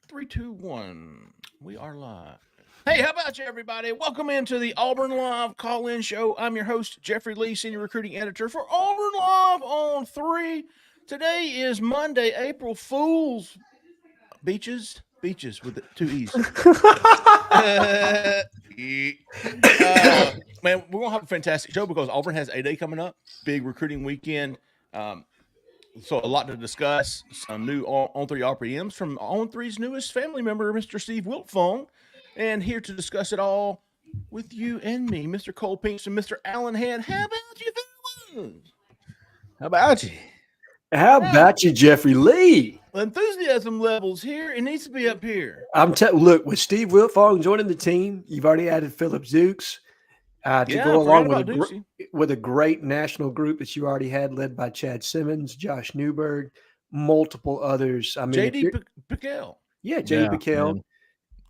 Three, two, one. We are live. Hey, how about you, everybody? Welcome into the Auburn Live call-in show. I'm your host, Jeffrey Lee, Senior Recruiting Editor for Auburn Live on 3. Today is Monday, April Fool's. Beaches with two E's. Man, we're going to have a fantastic show because Auburn has A-Day coming up. Big recruiting weekend. So a lot to discuss. Some new On3 RPMs from On3's newest family member, Mr. Steve Wiltfong. And here to discuss it all with you and me, Mr. Cole Pinkston, Mr. Allen Hand. How about you, fellas? How about you? How about you, Jeffrey Lee? Enthusiasm levels here. It needs to be up here. Look, with Steve Wiltfong joining the team, you've already added Phillip Zukes to go along with a great national group that you already had, led by Chad Simmons, Josh Newberg, multiple others. I mean, J.D. Piquel. Yeah, J.D. Piquel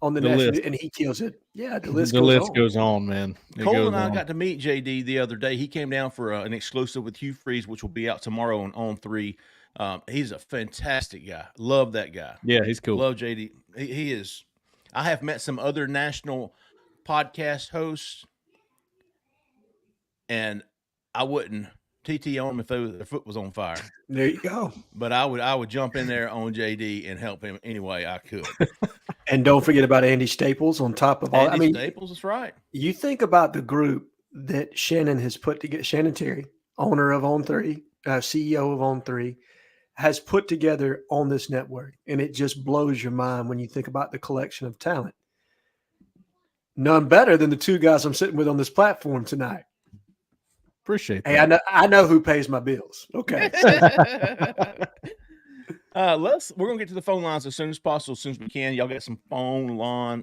on the national, list. and he kills it. Yeah, the list goes on, man. Cole and I got to meet JD the other day. He came down for an exclusive with Hugh Freeze, which will be out tomorrow on 3. He's a fantastic guy. Love that guy. Yeah, he's cool. Love JD. He is. I have met some other national podcast hosts, and I wouldn't TT on them if their foot was on fire. There you go. But I would jump in there on JD and help him any way I could. And don't forget about Andy Staples on top of all. Andy Staples is right. You think about the group that Shannon has put together. Shannon Terry, owner of On3, CEO of On3, has put together on this network, and it just blows your mind when you think about the collection of talent. None better than the two guys I'm sitting with on this platform tonight. Appreciate that. Hey, I know who pays my bills. Okay. We're gonna get to the phone lines as soon as possible, as soon as we can. Y'all got some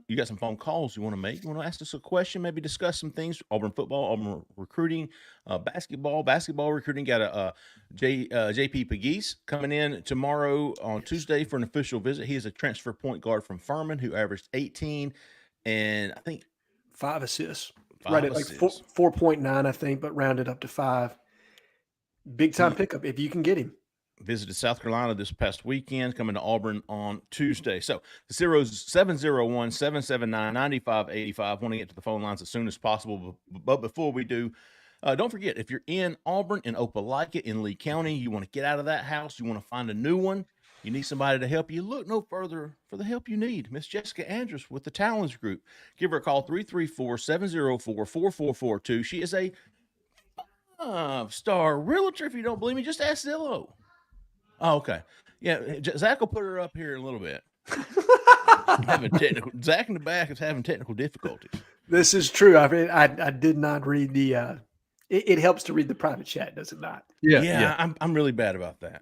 you got some phone calls you want to make. You want to ask us a question, maybe discuss some things. Auburn football, Auburn recruiting, basketball recruiting. Got a JP Pegues coming in tomorrow on Tuesday for an official visit. He is a transfer point guard from Furman who averaged 18 and I think 5 assists. Right at like 4.9, I think, but rounded up to 5. Big time pickup if you can get him. Visited South Carolina this past weekend, coming to Auburn on Tuesday. So the 701-779-9585. Want to get to the phone lines as soon as possible. But before we do, don't forget, if you're in Auburn, in Opelika, in Lee County, you want to get out of that house, you want to find a new one, you need somebody to help you, look no further for the help you need. Miss Jessica Andrews with the Talons Group. Give her a call, 334-704-4442. She is a 5-star realtor. If you don't believe me, just ask Zillow. Oh, okay. Yeah, Zach will put her up here in a little bit. Zach in the back is having technical difficulties. This is true. I did not read the it helps to read the private chat, does it not? Yeah. I'm really bad about that.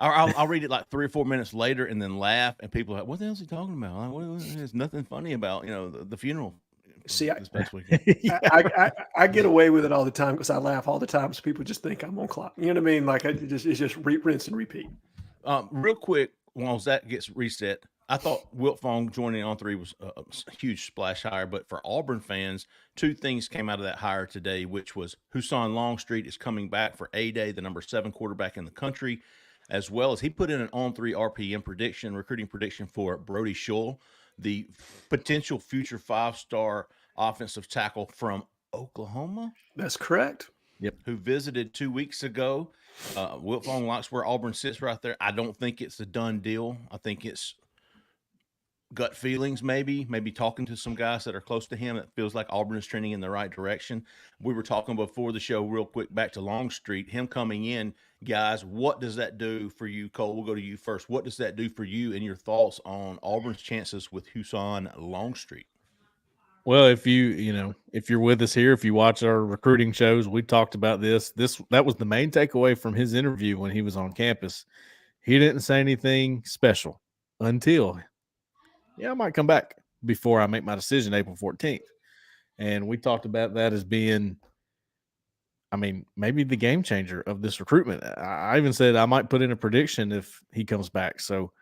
I'll read it like 3 or 4 minutes later and then laugh, and people are like, what the hell is he talking about? There's nothing funny about, the funeral. See, this past weekend. I get away with it all the time because I laugh all the time, so people just think I'm on clock. You know what I mean? Like it's just rinse and repeat. Real quick, while that gets reset, I thought Wiltfong joining On3 was a huge splash hire, but for Auburn fans, 2 things came out of that hire today, which was Husan Longstreet is coming back for A-Day, the number 7 quarterback in the country, as well as he put in an On3 RPM recruiting prediction for Brody Schull, the potential future 5-star offensive tackle from Oklahoma. That's correct. Yep. Who visited 2 weeks ago. Wiltfong likes where Auburn sits right there. I don't think it's a done deal. I think it's gut feelings, maybe talking to some guys that are close to him. It feels like Auburn is trending in the right direction. We were talking before the show real quick back to Longstreet, him coming in. Guys, what does that do for you? Cole, we'll go to you first. What does that do for you and your thoughts on Auburn's chances with Husan Longstreet? Well, if you're with us here, if you watch our recruiting shows, we talked about this. That was the main takeaway from his interview when he was on campus. He didn't say anything special until, I might come back before I make my decision April 14th. And we talked about that as being, maybe the game changer of this recruitment. I even said I might put in a prediction if he comes back. So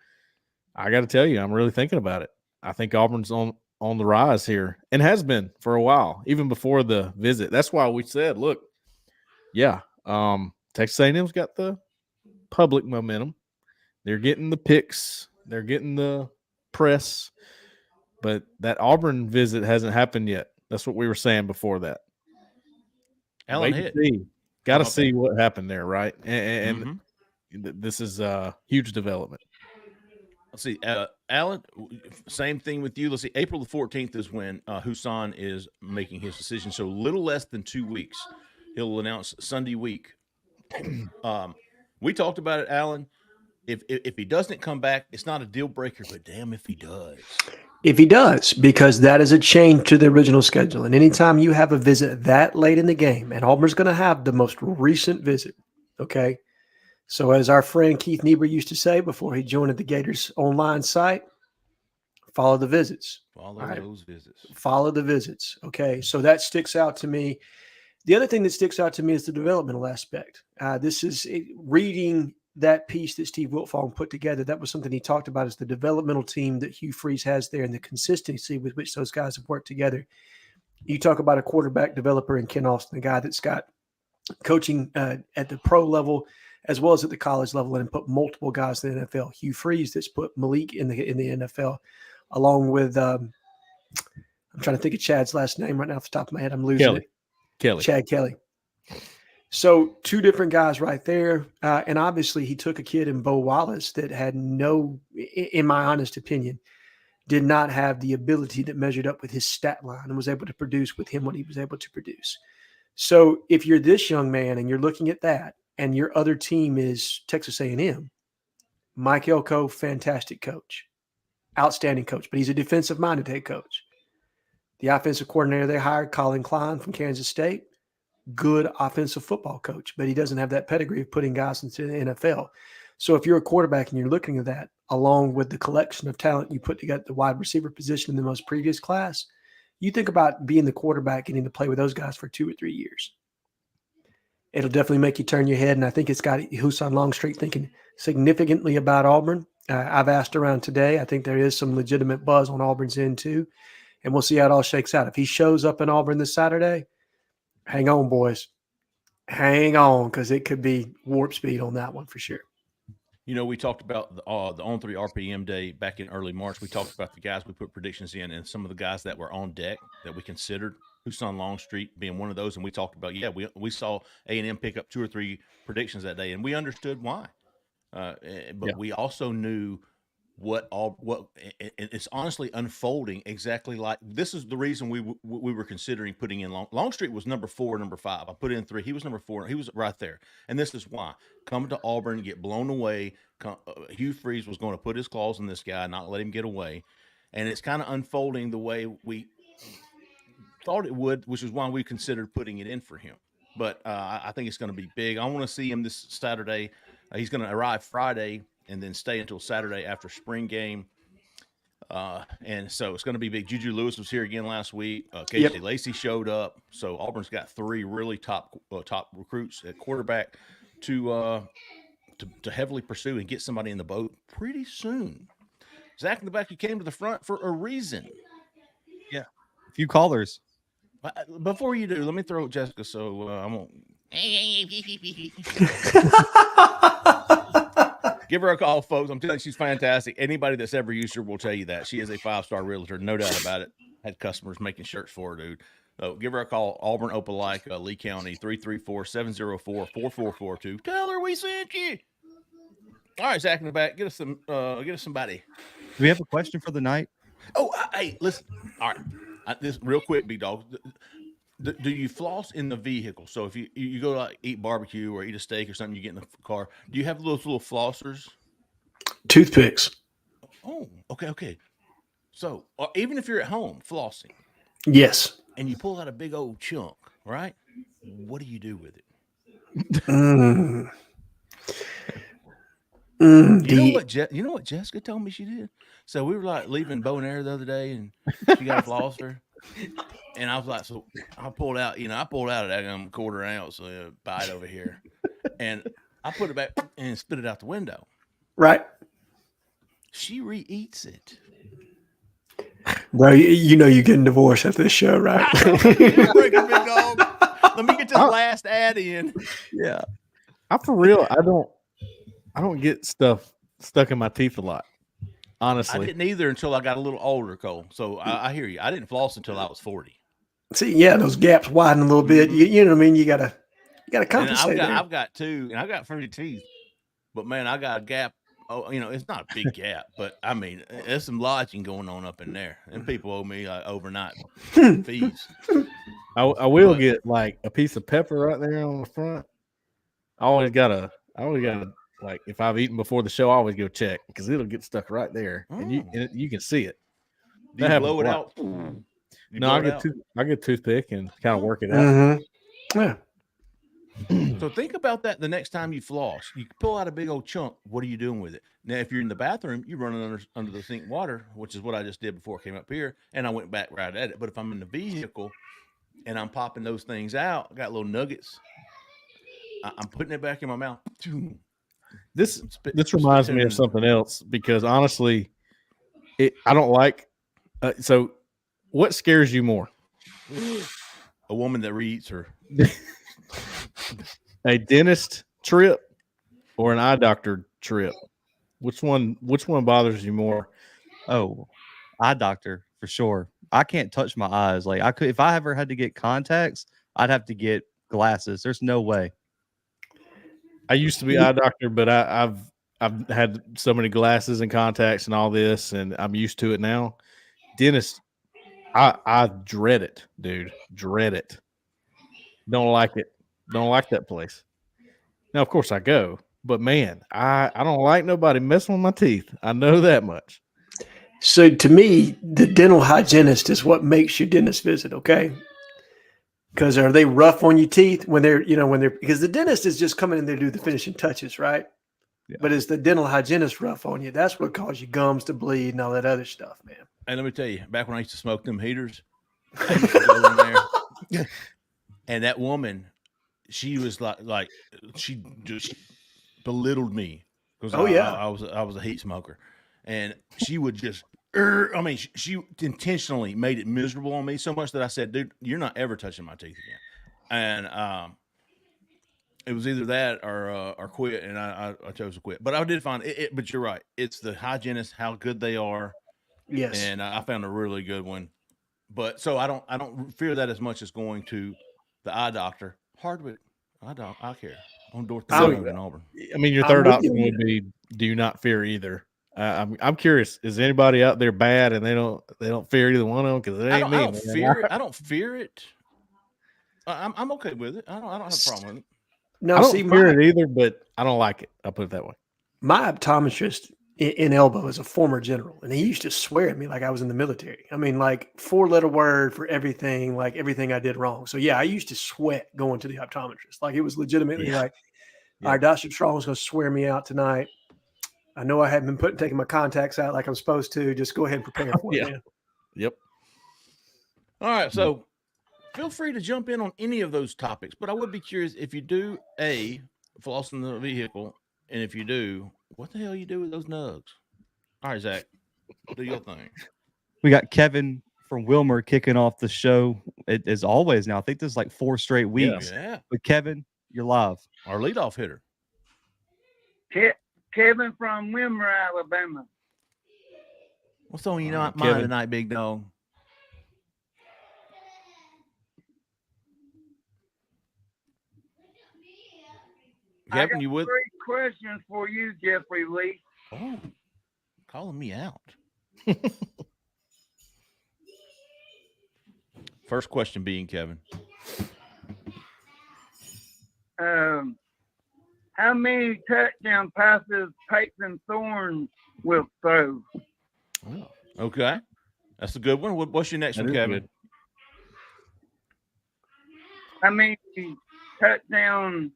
I got to tell you, I'm really thinking about it. I think Auburn's on the rise here and has been for a while, even before the visit. That's why we said, look, Texas A&M's got the public momentum. They're getting the picks. They're getting the press, but that Auburn visit hasn't happened yet. That's what we were saying before that. Alan Wait to Hitt. see. Got to Oh, see what happened there, right? And Mhm. this is a huge development. Let's see, Alan, same thing with you. Let's see, April the 14th is when Husan is making his decision. So a little less than 2 weeks. He'll announce Sunday week. We talked about it, Alan. If he doesn't come back, it's not a deal breaker, but damn if he does. If he does, because that is a change to the original schedule. And anytime you have a visit that late in the game, and Auburn's going to have the most recent visit, okay? So as our friend Keith Niebuhr used to say before he joined the Gators online site, follow the visits. Follow those visits. Follow the visits, okay? So that sticks out to me. The other thing that sticks out to me is the developmental aspect. This is reading that piece that Steve Wiltfong put together. That was something he talked about, is the developmental team that Hugh Freeze has there and the consistency with which those guys have worked together. You talk about a quarterback developer in Ken Austin, a guy that's got coaching at the pro level as well as at the college level and put multiple guys in the NFL. Hugh Freeze that's put Malik in the NFL, along with I'm trying to think of Chad's last name right now off the top of my head. I'm losing it. Chad Kelly. So 2 different guys right there. And obviously he took a kid in Bo Wallace that had no, in my honest opinion, did not have the ability that measured up with his stat line and was able to produce with him what he was able to produce. So if you're this young man and you're looking at that and your other team is Texas A&M, Mike Elko, fantastic coach, outstanding coach, but he's a defensive-minded head coach. The offensive coordinator they hired, Colin Klein from Kansas State, good offensive football coach, but he doesn't have that pedigree of putting guys into the NFL. So if you're a quarterback and you're looking at that, along with the collection of talent you put together, the wide receiver position in the most previous class, you think about being the quarterback, getting to play with those guys for 2 or 3 years. It'll definitely make you turn your head, and I think it's got Husan Longstreet thinking significantly about Auburn. I've asked around today. I think there is some legitimate buzz on Auburn's end too, and we'll see how it all shakes out. If he shows up in Auburn this Saturday, hang on, boys. Hang on, because it could be warp speed on that one for sure. You know, we talked about the On3 RPM day back in early March. We talked about the guys we put predictions in and some of the guys that were on deck that we considered, Husan Longstreet being one of those. And we talked about, we saw A&M pick up 2 or 3 predictions that day, and we understood why. But we also knew what it's honestly unfolding exactly like this is the reason we were considering putting in Longstreet was number 4, number 5. I put in 3. He was number 4. He was right there. And this is why. Come to Auburn, get blown away. Hugh Freeze was going to put his claws in this guy, not let him get away. And it's kind of unfolding the way we thought it would, which is why we considered putting it in for him. But I think it's going to be big. I want to see him this Saturday. He's going to arrive Friday and then stay until Saturday after spring game. And so it's going to be big. Juju Lewis was here again last week. KJ Lacey showed up. So Auburn's got 3 really top recruits at quarterback to heavily pursue and get somebody in the boat pretty soon. Zach in the back, you came to the front for a reason. Yeah. A few callers. Before you do, let me throw Jessica so I won't. Give her a call, folks. I'm telling you, she's fantastic. Anybody that's ever used her will tell you that. She is a 5-star realtor, no doubt about it. Had customers making shirts for her, dude. So give her a call, Auburn, Opelika, Lee County, 334-704-4442. Tell her we sent you. All right, Zach in the back, get us somebody. Do we have a question for the night? Oh, hey, listen. All right, this real quick, big dog. Do you floss in the vehicle? So if you go to like eat barbecue or eat a steak or something, you get in the car. Do you have those little flossers? Toothpicks. Oh, okay. So even if you're at home flossing, yes, and you pull out a big old chunk, right? What do you do with it? You know what Jessica told me she did? So we were like leaving Bow and Arrow the other day, and she got a flosser. And I was like, so I pulled out a quarter ounce bite over here. And I put it back and spit it out the window. Right. She re-eats it. Bro, you know you're getting divorced after this show, right? Break a big dog. Let me get this last ad in. Yeah. I'm for real. I don't get stuff stuck in my teeth a lot. I honestly. didn't either until I got a little older, Cole. So I hear you. I didn't floss until I was 40. See, yeah, those gaps widen a little bit. You know what I mean? You gotta And compensate there. I've got two, and I got friendly teeth. But man, I got a gap. Oh, it's not a big gap, but I mean, there's some lodging going on up in there, and people owe me like overnight fees. I will But- get like a piece of pepper right there on the front. I always gotta like if I've eaten before the show, I always go check because it'll get stuck right there, and you can see it. Do That you blow it happens a out? You No, blow I it get out? I get toothpick and kind of work it out. Mm-hmm. Yeah. So think about that the next time you floss. You pull out a big old chunk. What are you doing with it? Now, if you're in the bathroom, you're running under the sink water, which is what I just did before I came up here, and I went back right at it. But if I'm in the vehicle and I'm popping those things out, I got little nuggets. I'm putting it back in my mouth. This Spit- reminds me spitting of something else because honestly, I don't like. So, what scares you more? a woman that reads her. A dentist trip or an eye doctor trip? Which one bothers you more? Oh, eye doctor for sure. I can't touch my eyes. Like I could, if I ever had to get contacts, I'd have to get glasses. There's no way. I used to be eye doctor, but I've had so many glasses and contacts and all this, and I'm used to it now. Dentist, I dread it, dude. Dread it. Don't like it. Don't like that place. Now, of course, I go, but man, I don't like nobody messing with my teeth. I know that much. So to me, the dental hygienist is what makes your dentist visit, okay? Because are they rough on your teeth when they're because the dentist is just coming in there to do the finishing touches, right? Yeah. But is the dental hygienist rough on you? That's what causes your gums to bleed and all that other stuff, man. And let me tell you, back when I used to smoke them heaters, I used to go in there, and that woman, she was like she just belittled me because Oh, yeah. I was a heat smoker, and she would just. I mean, she intentionally made it miserable on me so much that I said, "Dude, you're not ever touching my teeth again." And it was either that or quit, and I chose to quit. But I did find it. But you're right; it's the hygienists, how good they are. Yes. And I found a really good one. But so I don't fear that as much as going to the eye doctor. Hardwick eye care on North So- in Auburn. I mean, your I'm third with option you. would be: do you not fear either? I'm curious. Is anybody out there bad and they don't fear either one of them? Because it I ain't don't, I me. don't man. fear it. I don't fear it. I'm okay with it. I don't have a problem with it. No, I don't see, fear it either, but I don't like it. I'll put it that way. my optometrist in Elbow is a former general, and he used to swear at me like I was in the military. I mean, like 4-letter word for everything, like everything I did wrong. So yeah, I used to sweat going to the optometrist. Like it was legitimately Yeah. like, Yeah. all right, Dr. Strong's going to swear me out tonight. I know I haven't been taking my contacts out like I'm supposed to. Just go ahead and prepare for Yeah. it, man. Yep. All right, so feel free to jump in on any of those topics. But I would be curious if you do floss in the vehicle, and if you do, what the hell you do with those nugs? All right, Zach, do your thing. We got Kevin from Wilmer kicking off the show as always. Now I think this is like 4 straight weeks. Yeah, But Kevin, you're live. our leadoff hitter. Kevin from Wilmer, Alabama. What's on your All right, mind Kevin. tonight, big dog? Kevin, you with? 3 questions for you, Jeffrey Lee. Oh, calling me out. First question being Kevin. How many touchdown passes Peyton Thorne will throw? Okay, that's a good one. What's your next That one, is Kevin? good. How many touchdowns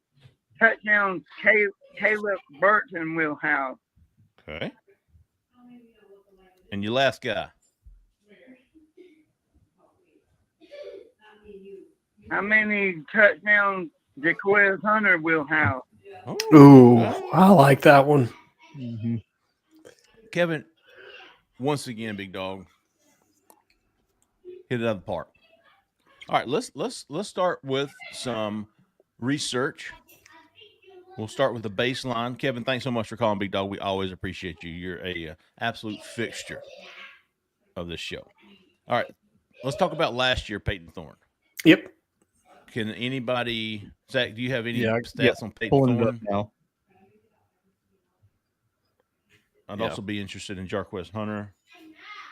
Caleb Burton will have? Okay. And your last guy. How many touchdowns Jaquez Hunter will have? Ooh, okay. I like that one. Kevin, once again, big dog, hit it out of the park. All right, let's start with some research. We'll start with the baseline. Kevin, thanks so much for calling, Big Dog. We always appreciate you. You're a absolute fixture of this show. All right, let's talk about last year, Peyton Thorne. Yep. Can anybody, Zach, do you have any Yeah, stats on Peyton Pulling it up Thorne? now. I'd Yeah. also be interested in Jarquez Hunter.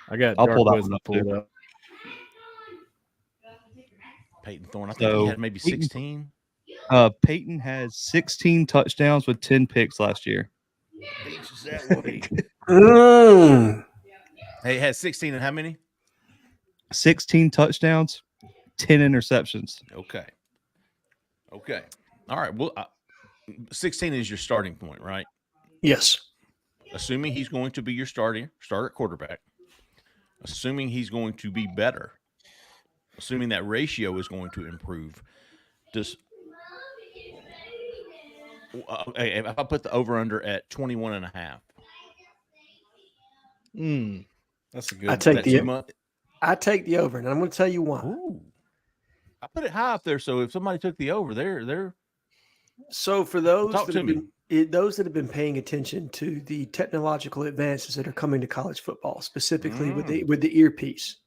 I got I'll pull that Jarquez one up, pulled too. up. Peyton Thorne, I think he So, had maybe Peyton- 16. Peyton has 16 touchdowns with 10 picks last year. Hey, he had 16 and how many? 16 touchdowns, 10 interceptions. Okay. All right. Well, 16 is your starting point, right? Yes. Assuming he's going to be your starter quarterback, assuming he's going to be better, assuming that ratio is going to improve, if I put the over-under at 21 and a half, That's a good. I take that's the too much? I take the over, and I'm going to tell you why. Ooh. I put it high up there, so if somebody took the over, they're So for those Talk that to have me. those that have been paying attention to the technological advances that are coming to college football, specifically with the earpiece,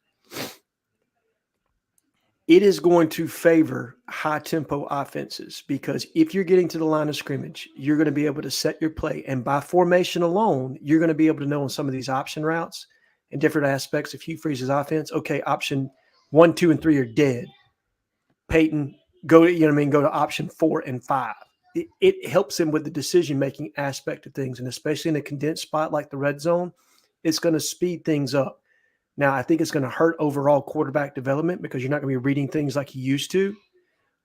it is going to favor high tempo offenses, because if you're getting to the line of scrimmage, you're going to be able to set your play, and by formation alone, you're going to be able to know on some of these option routes and different aspects of Hugh Freeze's offense. Okay, option 1, 2, and 3 are dead. Peyton, go to option 4 and 5. It helps him with the decision-making aspect of things, and especially in a condensed spot like the red zone, it's going to speed things up. Now, I think it's going to hurt overall quarterback development because you're not going to be reading things like you used to.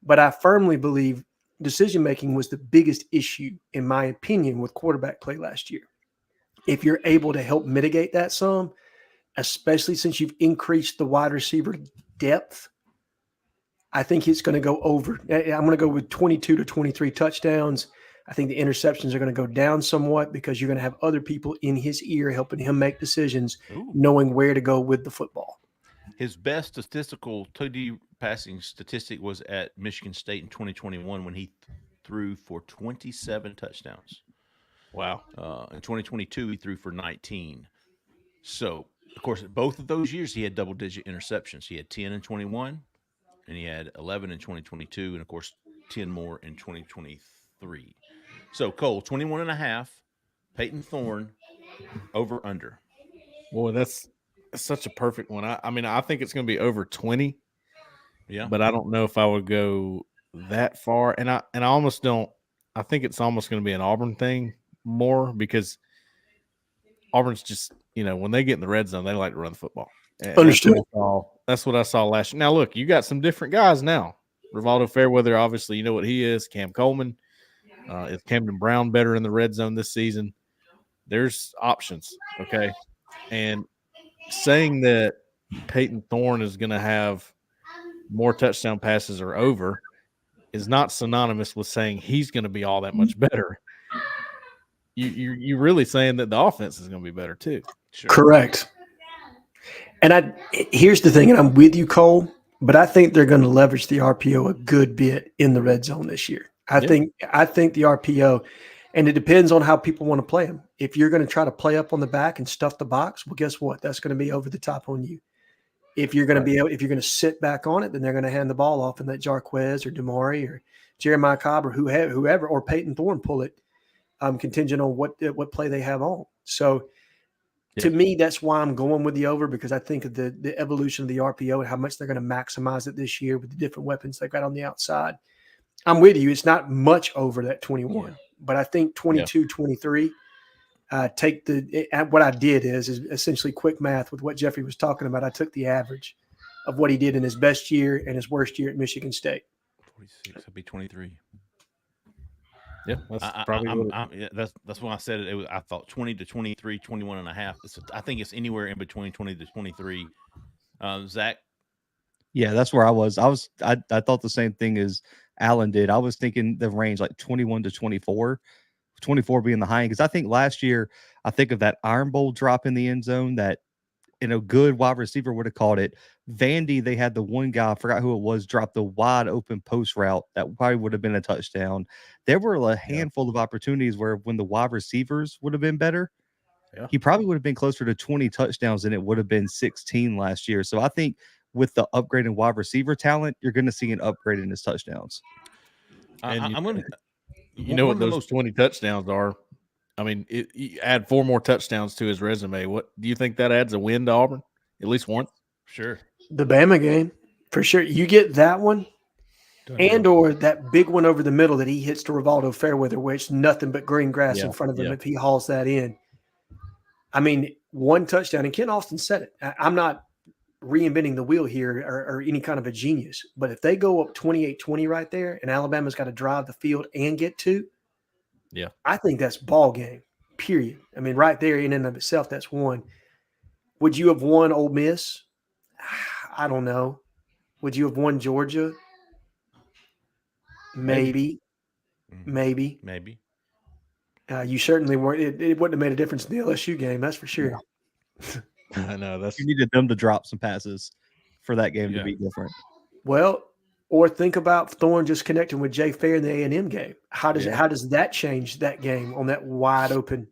But I firmly believe decision-making was the biggest issue, in my opinion, with quarterback play last year. If you're able to help mitigate that some, especially since you've increased the wide receiver depth, I think it's going to go over. I'm going to go with 22 to 23 touchdowns. I think the interceptions are going to go down somewhat because you're going to have other people in his ear helping him make decisions, knowing where to go with the football. His best statistical 2D passing statistic was at Michigan State in 2021 when he threw for 27 touchdowns. Wow. In 2022, he threw for 19. So, of course, both of those years, he had double-digit interceptions. He had 10 in 21, and he had 11 in 2022, and, of course, 10 more in 2023. So, Cole, 21 and a half, Peyton Thorne, over, under. Boy, that's such a perfect one. I mean, I think it's going to be over 20. Yeah. But I don't know if I would go that far. And I almost don't. I think it's almost going to be an Auburn thing more, because Auburn's just, when they get in the red zone, they like to run the football. And Understood. That's what I saw last year. Now, look, you got some different guys now. Rivaldo Fairweather, obviously, you know what he is. Cam Coleman. Is Camden Brown better in the red zone this season? There's options, okay? And saying that Peyton Thorne is going to have more touchdown passes or over is not synonymous with saying he's going to be all that much better. You're really saying that the offense is going to be better too. Sure. Correct. And here's the thing, and I'm with you, Cole, but I think they're going to leverage the RPO a good bit in the red zone this year. I think the RPO, and it depends on how people want to play them. If you're going to try to play up on the back and stuff the box, well, guess what? That's going to be over the top on you. If you're going to if you're going to sit back on it, then they're going to hand the ball off and let Jarquez or Damari or Jeremiah Cobb or whoever or Peyton Thorne pull it, contingent on what play they have on. So to me, that's why I'm going with the over, because I think of the evolution of the RPO and how much they're going to maximize it this year with the different weapons they've got on the outside. I'm with you. It's not much over that 21, but I think 22, 23. What I did is essentially quick math with what Jeffrey was talking about. I took the average of what he did in his best year and his worst year at Michigan State. 46, that'd be 23. Yeah, that's probably that's when I said it. I thought 20 to 23, 21 and a half. I think it's anywhere in between 20 to 23. Zach? Yeah, that's where I was. I thought the same thing as Alan did. I was thinking the range like 21 to 24, 24 being the high end. Because I think last year, I think of that Iron Bowl drop in the end zone that and a good wide receiver would have caught it. Vandy, they had the one guy, I forgot who it was, dropped the wide open post route that probably would have been a touchdown. There were a handful of opportunities where when the wide receivers would have been better, he probably would have been closer to 20 touchdowns than it would have been 16 last year. So I think with the upgrade in wide receiver talent, you're going to see an upgrade in his touchdowns. I'm going to. You know what those 20 touchdowns are? I mean, you add 4 more touchdowns to his resume. What do you think that adds a win to Auburn? At least one? Sure. The Bama game, for sure. You get that one, or that big one over the middle that he hits to Rivaldo Fairweather, which nothing but green grass in front of him if he hauls that in. I mean, one touchdown, and Ken Austin said it. I'm not reinventing the wheel here or any kind of a genius, but if they go up 28-20 right there and Alabama's got to drive the field and get 2, I think that's ball game, period. I mean, right there in and of itself, that's one. Would you have won Ole Miss? I don't know. Would you have won Georgia? Maybe. You certainly weren't. It wouldn't have made a difference in the LSU game, that's for sure. I know You needed them to drop some passes for that game to be different. Well, or think about Thorne just connecting with Jay Fair in the A&M game. How does that change that game on that wide open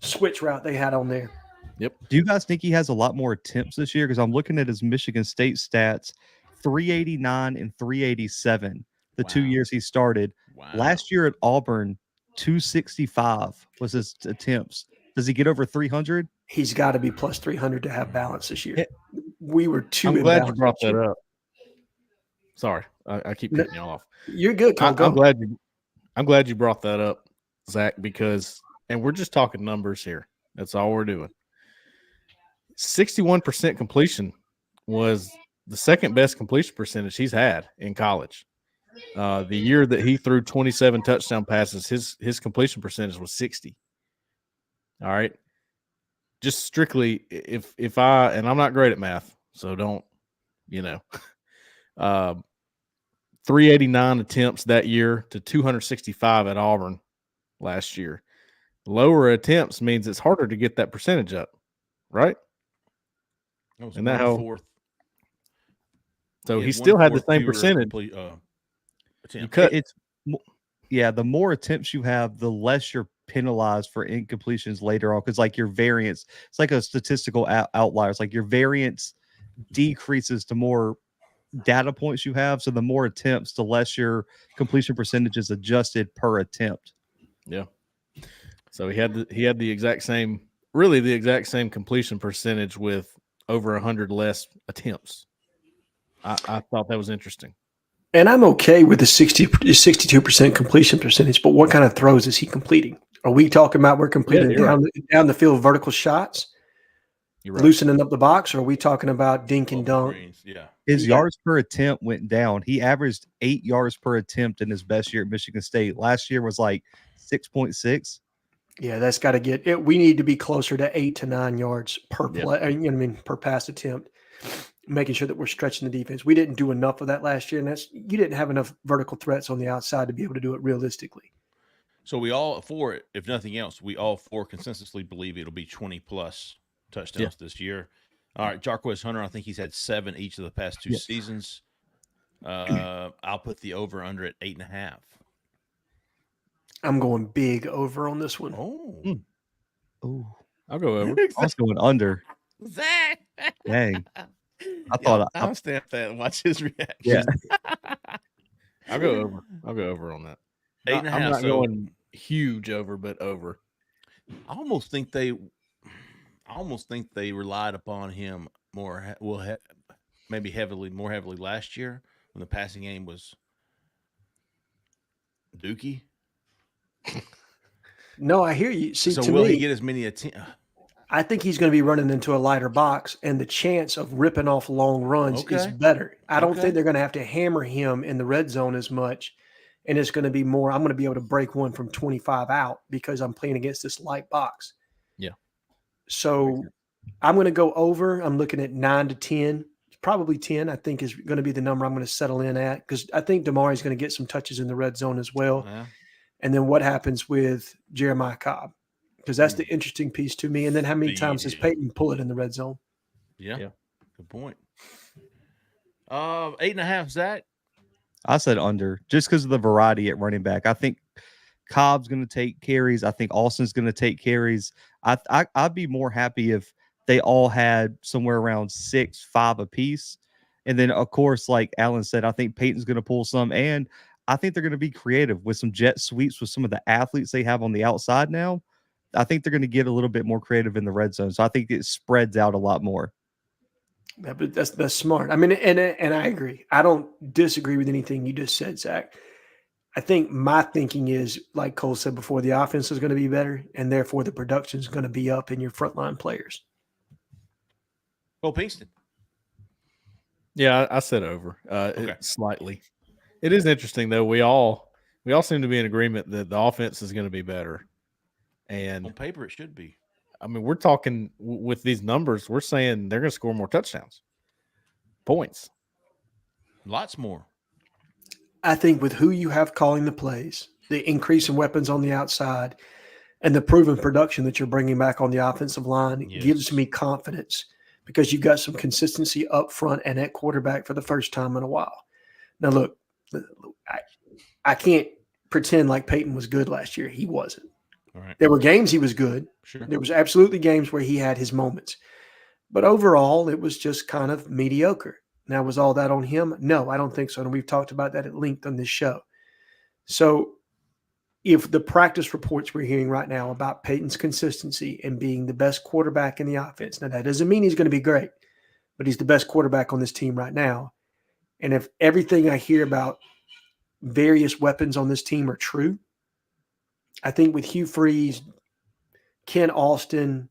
switch route they had on there? Yep. Do you guys think he has a lot more attempts this year? Because I'm looking at his Michigan State stats, 389 and 387, the 2 years he started. Last year at Auburn, 265 was his attempts. Does he get over 300? He's got to be plus 300 to have balance this year. We were too. I'm glad you brought that up. Sorry, I keep cutting you off. You're good, Cole. I'm glad you brought that up, Zach, because we're just talking numbers here. That's all we're doing. 61% completion was the second best completion percentage he's had in college. The year that he threw 27 touchdown passes, his completion percentage was 60. All right. Just strictly if I'm not great at math, so don't, 389 attempts that year to 265 at Auburn last year. Lower attempts means it's harder to get that percentage up, right? And that how? So he still had the same percentage. The more attempts you have, the less you're penalized for incompletions later on, because like your variance, it's like a statistical outlier. It's like your variance decreases the more data points you have. So the more attempts, the less your completion percentage is adjusted per attempt. Yeah. So he had the exact same completion percentage with over 100 less attempts. I thought that was interesting. And I'm okay with the 62% completion percentage, but what kind of throws is he completing? Are we talking about we're completing down the field vertical shots, loosening up the box, or are we talking about dink and dunk? His yards per attempt went down. He averaged 8 yards per attempt in his best year at Michigan State. Last year was like 6.6. Yeah, that's got to get it. We need to be closer to 8 to 9 yards per play. Per pass attempt, making sure that we're stretching the defense. We didn't do enough of that last year, and you didn't have enough vertical threats on the outside to be able to do it realistically. So we all for it, if nothing else, we all four consensusly believe it'll be 20 plus touchdowns this year. All right, Jarquez Hunter, I think he's had 7 each of the past 2 seasons. I'll put the over under at 8.5. I'm going big over on this one. Oh, I'll go over. I was going under. Zach. Dang. I thought I'll stamp that and watch his reaction. Yeah. I'll go over. I'll go over on that. 8.5. I'm not going huge over, but over. I almost think they relied upon him more. Maybe more heavily last year when the passing game was dookie. No, I hear you. See, so to will me, he get as many attempts? I think he's going to be running into a lighter box, and the chance of ripping off long runs is better. I don't think they're going to have to hammer him in the red zone as much, and it's going to be more, I'm going to be able to break one from 25 out because I'm playing against this light box. Yeah. So I'm going to go over. I'm looking at 9 to 10. Probably 10, I think, is going to be the number I'm going to settle in at, because I think Damari's going to get some touches in the red zone as well. Yeah. And then what happens with Jeremiah Cobb? because that's the interesting piece to me. And then how many times does Speed. Peyton pull it in the red zone? Yeah. Yeah. Good point. 8.5, Zach. I said under just because of the variety at running back. I think Cobb's going to take carries. I think Austin's going to take carries. I'd be more happy if they all had somewhere around 6-5 apiece. And then, of course, like Alan said, I think Peyton's going to pull some. And I think they're going to be creative with some jet sweeps with some of the athletes they have on the outside now. I think they're going to get a little bit more creative in the red zone. So I think it spreads out a lot more. Yeah, but that's smart. I mean, and I agree. I don't disagree with anything you just said, Zach. I think my thinking is, like Cole said before, the offense is going to be better, and therefore the production is going to be up in your frontline players. Well, Pinkston. Yeah, I said over. Okay. Slightly. It is interesting though. We all seem to be in agreement that the offense is going to be better, On and paper, it should be. I mean, we're talking with these numbers. We're saying they're going to score more touchdowns, points. Lots more. I think with who you have calling the plays, the increase in weapons on the outside, and the proven production that you're bringing back on the offensive line gives me confidence because you've got some consistency up front and at quarterback for the first time in a while. Now, look, I can't pretend like Peyton was good last year. He wasn't. All right. There were games he was good. Sure. There was absolutely games where he had his moments. But overall, it was just kind of mediocre. Now, was all that on him? No, I don't think so. And we've talked about that at length on this show. So if the practice reports we're hearing right now about Peyton's consistency and being the best quarterback in the offense, now that doesn't mean he's going to be great, but he's the best quarterback on this team right now. And if everything I hear about various weapons on this team are true, I think with Hugh Freeze, Ken Austin,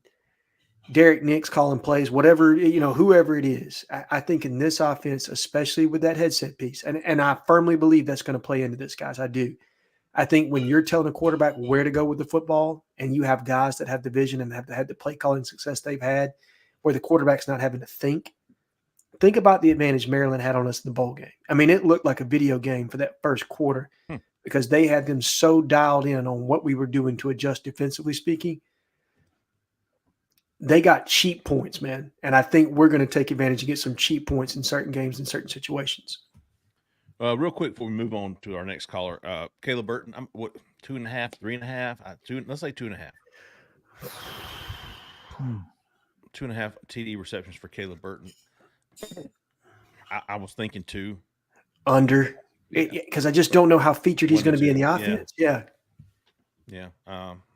Derek Nix calling plays, whatever, whoever it is, I think in this offense, especially with that headset piece, and I firmly believe that's going to play into this, guys. I do. I think when you're telling a quarterback where to go with the football and you have guys that have the vision and have had the play calling success they've had where the quarterback's not having to think about the advantage Maryland had on us in the bowl game. I mean, it looked like a video game for that first quarter because they had them so dialed in on what we were doing to adjust defensively speaking. They got cheap points, man. And I think we're going to take advantage and get some cheap points in certain games in certain situations. Real quick before we move on to our next caller, Caleb Burton. I'm 2.5, 3.5. Let's say 2.5. 2.5 TD receptions for Caleb Burton. I was thinking 2. Under, because I just don't know how featured he's going to be in the offense. Yeah.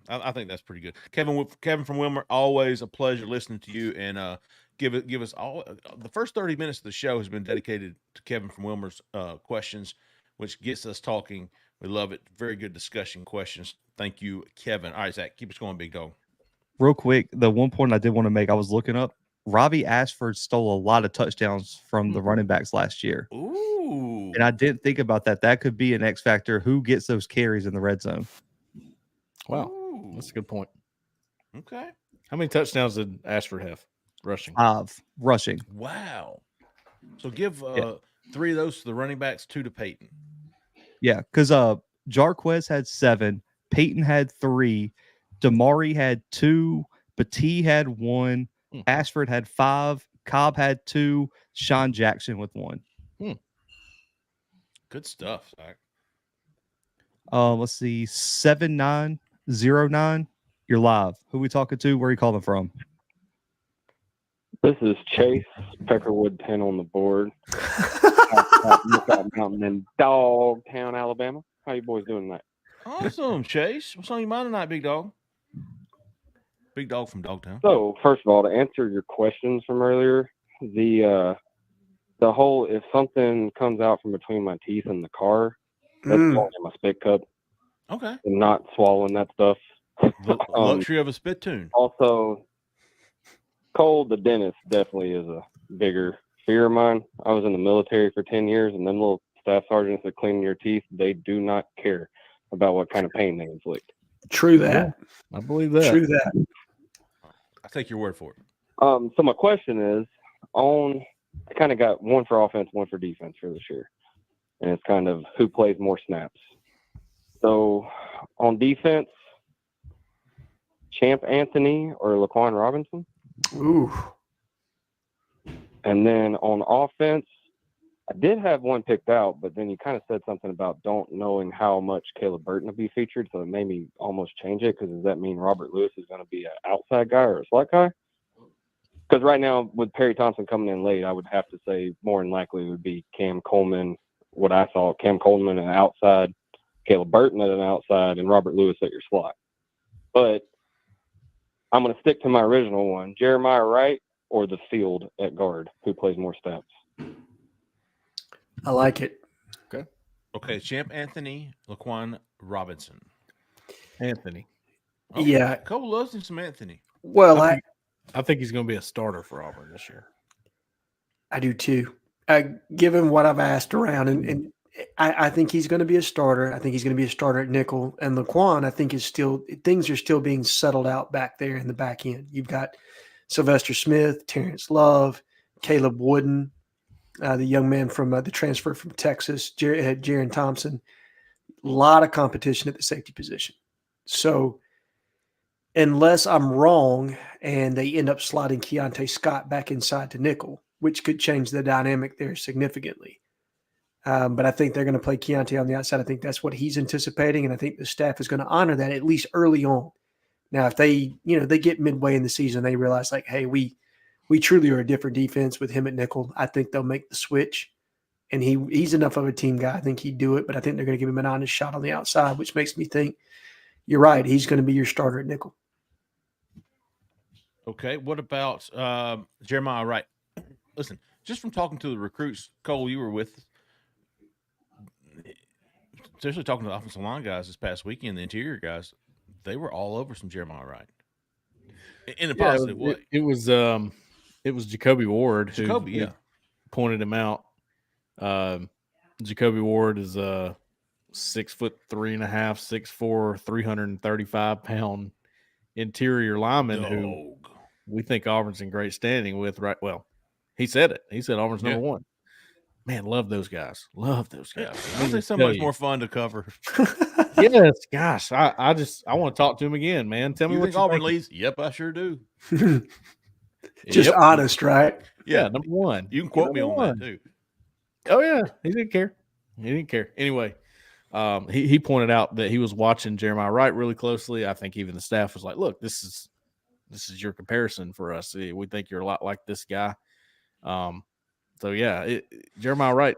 I think that's pretty good. Kevin from Wilmer, always a pleasure listening to you, and give us all the first 30 minutes of the show has been dedicated to Kevin from Wilmer's questions, which gets us talking. We love it. Very good discussion questions. Thank you, Kevin. All right, Zach, keep us going, big dog. Real quick, the one point I did want to make, I was looking up. Robbie Ashford stole a lot of touchdowns from the running backs last year. Ooh. And I didn't think about that. That could be an X factor. Who gets those carries in the red zone? Wow. That's a good point. Okay. How many touchdowns did Ashford have rushing? 5 rushing. Wow. So give 3 of those to the running backs, 2 to Peyton. Yeah, because Jarquez had 7, Peyton had 3, Damari had 2, Petit had 1, Ashford had 5, Cobb had 2, Sean Jackson with 1. Good stuff, Zach. Let's see, 7909. You're live. Who we talking to? Where are you calling from? This is Chase, Peckerwood 10 on the board. Lookout Mountain in Dogtown, Alabama. How you boys doing tonight? Awesome, Chase. What's on your mind tonight, big dog? Big dog from Dogtown. So, first of all, to answer your questions from earlier, the whole if something comes out from between my teeth in the car, that's going in my spit cup. Okay. I'm not swallowing that stuff. The luxury of a spittoon. Also, Cole, the dentist, definitely is a bigger fear of mine. I was in the military for 10 years, and them little staff sergeants that clean your teeth, they do not care about what kind of pain they inflict. True that. I believe that. True that. I take your word for it. So my question is, I kind of got one for offense, one for defense for this year. And it's kind of who plays more snaps. So on defense, Champ Anthony or Laquan Robinson. Ooh. And then on offense, I did have one picked out, but then you kind of said something about don't knowing how much Caleb Burton will be featured, so it made me almost change it, because does that mean Robert Lewis is going to be an outside guy or a slot guy? Because right now, with Perry Thompson coming in late, I would have to say more than likely it would be Cam Coleman, what I saw, Cam Coleman at an outside, Caleb Burton at an outside, and Robert Lewis at your slot. But I'm going to stick to my original one, Jeremiah Wright or the field at guard, who plays more snaps. I like it. Okay, Champ Anthony, Laquan Robinson. Anthony. Oh, Yeah. Cole loves him some Anthony. Well, I think he's going to be a starter for Auburn this year. I do too. Given what I've asked around, and I think he's going to be a starter. I think he's going to be a starter at nickel. And Laquan, I think, things are still being settled out back there in the back end. You've got Sylvester Smith, Terrence Love, Caleb Wooden, the young man from the transfer from Texas, Jaron Thompson. A lot of competition at the safety position. So unless I'm wrong and they end up sliding Keontae Scott back inside to nickel, which could change the dynamic there significantly. But I think they're going to play Keontae on the outside. I think that's what he's anticipating, and I think the staff is going to honor that at least early on. Now, if they get midway in the season, they realize like, hey, we truly are a different defense with him at nickel. I think they'll make the switch, and he's enough of a team guy. I think he'd do it, but I think they're going to give him an honest shot on the outside, which makes me think you're right. He's going to be your starter at nickel. Okay, what about Jeremiah Wright? Listen, just from talking to the recruits, Cole, you were with, especially talking to the offensive line guys this past weekend, the interior guys, they were all over some Jeremiah Wright in a positive way. It was Jacoby Ward who pointed him out. Jacoby Ward is 6'3.5", 6'4", 335-pound interior lineman who we think Auburn's in great standing with. Right? Well, he said it. He said Auburn's number one. Man, love those guys. Love those guys. I think so much more fun to cover. Yes, gosh, I want to talk to him again, man. Tell me you what think you Auburn think. leads? Yep, I sure do. Just honest, right? Yeah, number one. You can quote me on that too. Oh yeah, he didn't care. He didn't care. Anyway, he pointed out that he was watching Jeremiah Wright really closely. I think even the staff was like, "Look, this is your comparison for us. We think you're a lot like this guy." So yeah, Jeremiah Wright,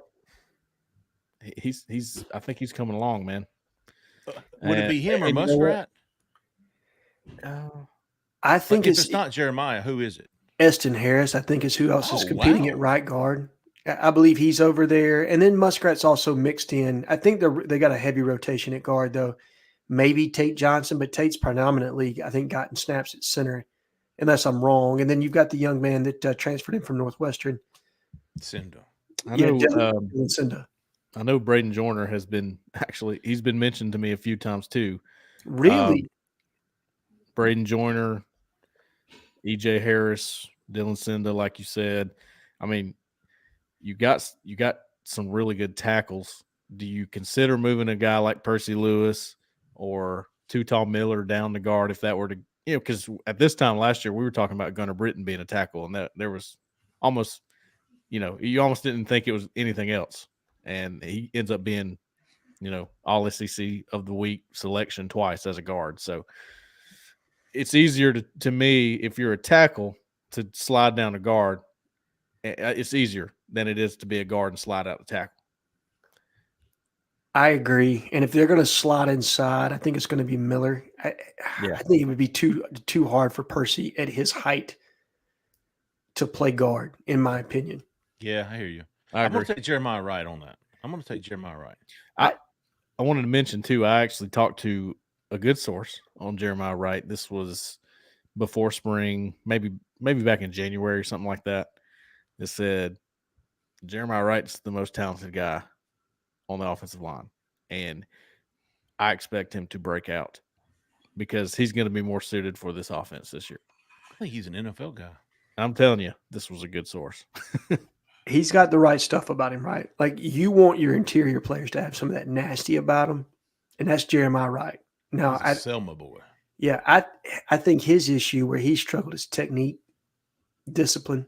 he's I think he's coming along, man. Would it be him or Muskrat? I think if it's not Jeremiah, who is it? Eston Harris, I think, is who else is competing at right guard. I believe he's over there. And then Muskrat's also mixed in. I think they got a heavy rotation at guard, though. Maybe Tate Johnson, but Tate's predominantly, I think, gotten snaps at center, unless I'm wrong. And then you've got the young man that transferred in from Northwestern. Cinda. Dylan Cinda. I know Braden Joyner he's been mentioned to me a few times too. Really? Braden Joyner, EJ Harris, Dylan Cinda, like you said. I mean, you got some really good tackles. Do you consider moving a guy like Percy Lewis or Tall Miller down the guard if that were to, because at this time last year we were talking about Gunnar Britton being a tackle, and that there was almost, you almost didn't think it was anything else. And he ends up being, all SEC of the week selection twice as a guard. So it's easier to me, if you're a tackle, to slide down a guard. It's easier than it is to be a guard and slide out the tackle. I agree. And if they're going to slide inside, I think it's going to be Miller. I think it would be too hard for Percy at his height to play guard, in my opinion. Yeah, I hear you. I agree. I'm going to take Jeremiah Wright on that. I'm going to take Jeremiah Wright. I wanted to mention, too, I actually talked to a good source on Jeremiah Wright. This was before spring, maybe back in January or something like that. It said Jeremiah Wright's the most talented guy on the offensive line, and I expect him to break out because he's going to be more suited for this offense this year. I think he's an NFL guy. I'm telling you, this was a good source. He's got the right stuff about him, right? Like, you want your interior players to have some of that nasty about them, and that's Jeremiah Wright. Now, He's a Selma boy. Yeah, I think his issue where he struggled is technique, discipline.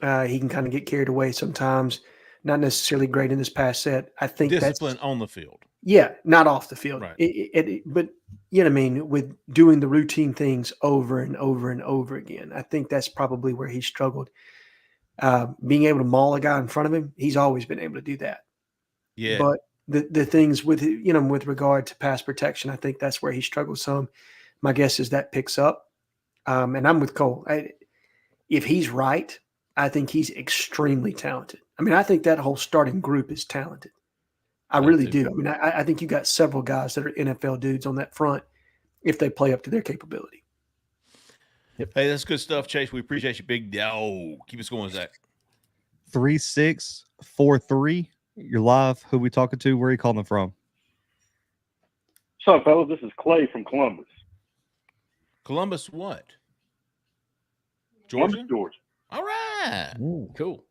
He can kind of get carried away sometimes. Not necessarily great in this past set. I think Discipline that's on the field. not off the field. Right. But you know what I mean, with doing the routine things over and over and over again. I think that's probably where he struggled. Being able to maul a guy in front of him, he's always been able to do that. Yeah. But the things with with regard to pass protection, I think that's where he struggles some. My guess is that picks up. And I'm with Cole. If he's right, I think he's extremely talented. I mean, I think that whole starting group is talented. I really do. I mean, I think you got several guys that are NFL dudes on that front if they play up to their capability. Hey, that's good stuff, Chase. We appreciate you, big dog. Keep us going, Zach. 3643. You're live. Who we talking to? Where are you calling from? What's up, fellas? This is Clay from Columbus. Columbus what? Georgia? Georgia. All right. Ooh. Cool.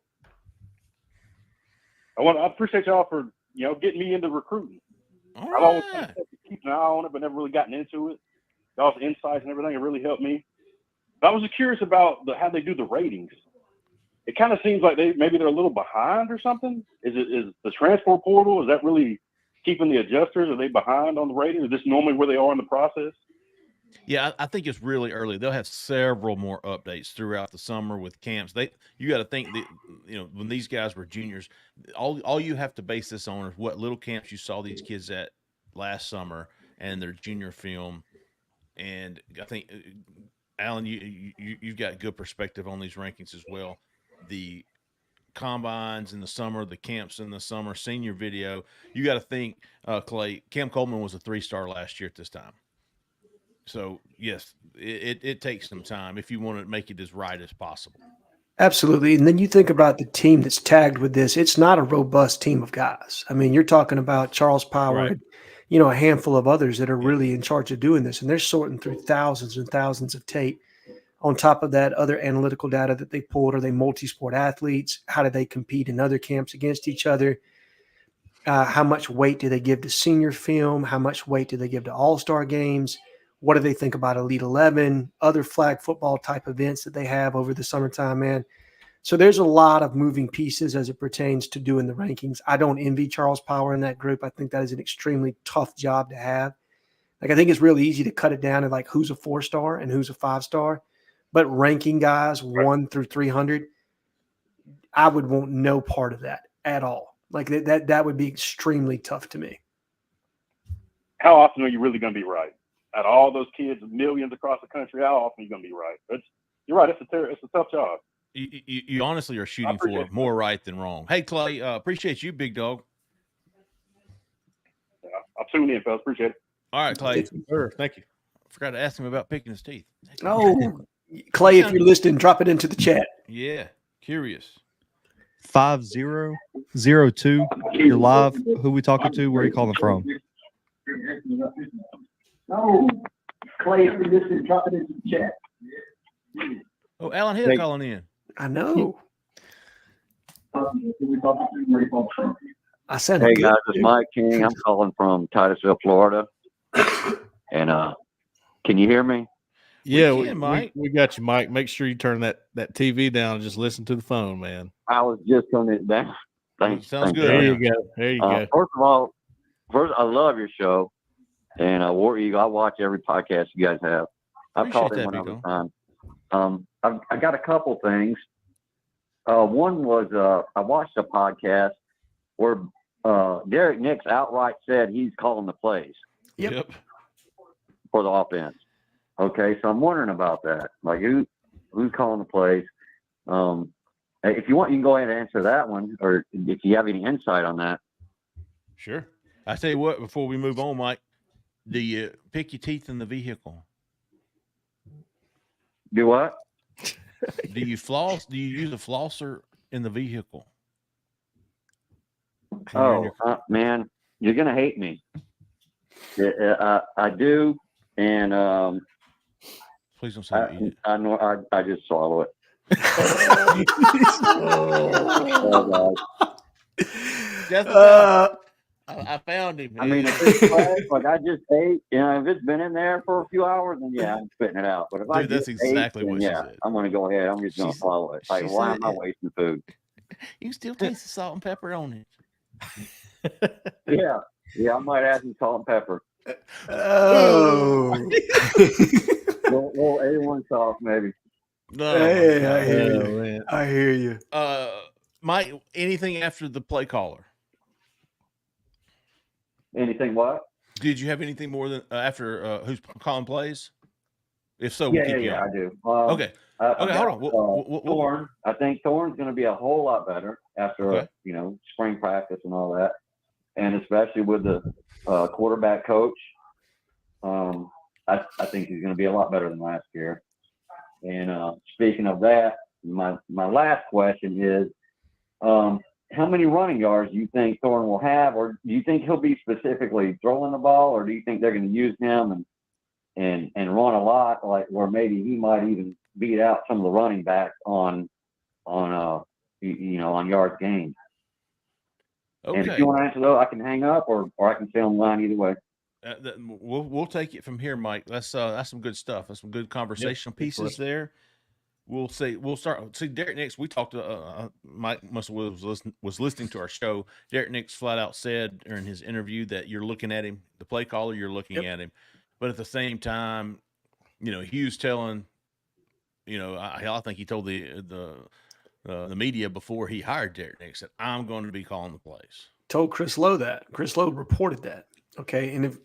I appreciate y'all for getting me into recruiting. All I've always right. kept an eye on it, but never really gotten into it. Y'all's insights and everything have really helped me. But I was just curious about how they do the ratings. It kind of seems like maybe they're a little behind or something. Is the transfer portal, is that really keeping the adjusters? Are they behind on the rating? Is this normally where they are in the process? Yeah, I think it's really early. They'll have several more updates throughout the summer with camps. You got to think that when these guys were juniors, all you have to base this on is what little camps you saw these kids at last summer and their junior film. And I think Alan, you've got good perspective on these rankings as well. The combines in the summer, the camps in the summer, senior video. You got to think, Clay. Cam Coleman was a 3-star last year at this time. So, yes, it takes some time if you want to make it as right as possible. Absolutely. And then you think about the team that's tagged with this. It's not a robust team of guys. I mean, you're talking about Charles Power, Right. and, a handful of others that are really in charge of doing this. And they're sorting through thousands and thousands of tape. On top of that, other analytical data that they pulled. Are they multi-sport athletes? How do they compete in other camps against each other? How much weight do they give to senior film? How much weight do they give to all-star games? What do they think about Elite 11, other flag football type events that they have over the summertime, man? So there's a lot of moving pieces as it pertains to doing the rankings. I don't envy Charles Power in that group. I think that is an extremely tough job to have. I think it's really easy to cut it down to who's a 4-star and who's a 5-star. But ranking guys 1 through 300, I would want no part of that at all. That would be extremely tough to me. How often are you really going to be right? Out of all those kids, millions across the country, how often are you going to be right? You're right. It's a tough job. You honestly are shooting for more right than wrong. Hey, Clay, appreciate you, big dog. Yeah, I'm tuning in, fellas. Appreciate it. All right, Clay. Sure. Thank you. I forgot to ask him about picking his teeth. Oh, Clay, if you're listening, drop it into the chat. Yeah, curious. 5002. You're live. Who we talking to? Where are you calling from? Oh, Clay, if you're listening, drop it into the chat. Oh, Alan Hill calling in. I know. I said, hey guys, it's Mike King. I'm calling from Titusville, Florida. And can you hear me? Yeah, Mike. we got you, Mike. Make sure you turn that TV down and just listen to the phone, man. I was just turning it down. Thanks. Sounds good. There you go. There you go. First of all, I love your show, and War Eagle. I watch every podcast you guys have. I've called in one other time. I got a couple things. One was I watched a podcast where Derek Nix outright said he's calling the plays. Yep. For the offense. Okay, so I'm wondering about that. Who's calling the plays? If you want, you can go ahead and answer that one, or if you have any insight on that. Sure. I tell you what, before we move on, Mike, do you pick your teeth in the vehicle? Do what? Do you floss? Do you use a flosser in the vehicle? Man, you're gonna hate me. I do, and please don't say you eat it. I know. I just swallow it. I found him. I mean, if it's fresh, like I just ate, if it's been in there for a few hours, then yeah, I'm spitting it out. But if I Dude, that's just exactly ate, then what she yeah, said. I'm gonna go ahead. I'm just gonna swallow it. Like, she why said am I wasting food? You can still taste the salt and pepper on it. Yeah, I might add some salt and pepper. Oh. little A1 sauce, maybe. No, Hey, I hear Oh, you. man. I hear you. Mike, anything after the play caller? Anything what? Did you have anything more than after who's calling plays? If so, we'll keep you on. I do. Okay. Okay, hold on. Thorne. I think Thorne's going to be a whole lot better after spring practice and all that, and especially with the quarterback coach. I think he's going to be a lot better than last year. And speaking of that, my last question is, how many running yards do you think Thorne will have, or do you think he'll be specifically throwing the ball, or do you think they're going to use him and run a lot, like where maybe he might even beat out some of the running backs on yards gained? Okay. And if you want to answer those, I can hang up or I can stay on the line either way. We'll take it from here, Mike. That's some good stuff. That's some good conversational pieces there. We'll start. See, Derek Nix. We talked to Mike Muscle was listening to our show. Derek Nix flat out said during his interview that you're looking at him, the play caller, you're looking at him, but at the same time, Hugh's telling, I think he told the media before he hired Derek Nix that I'm going to be calling the plays. Told Chris Lowe that. Chris Lowe reported that. Okay, and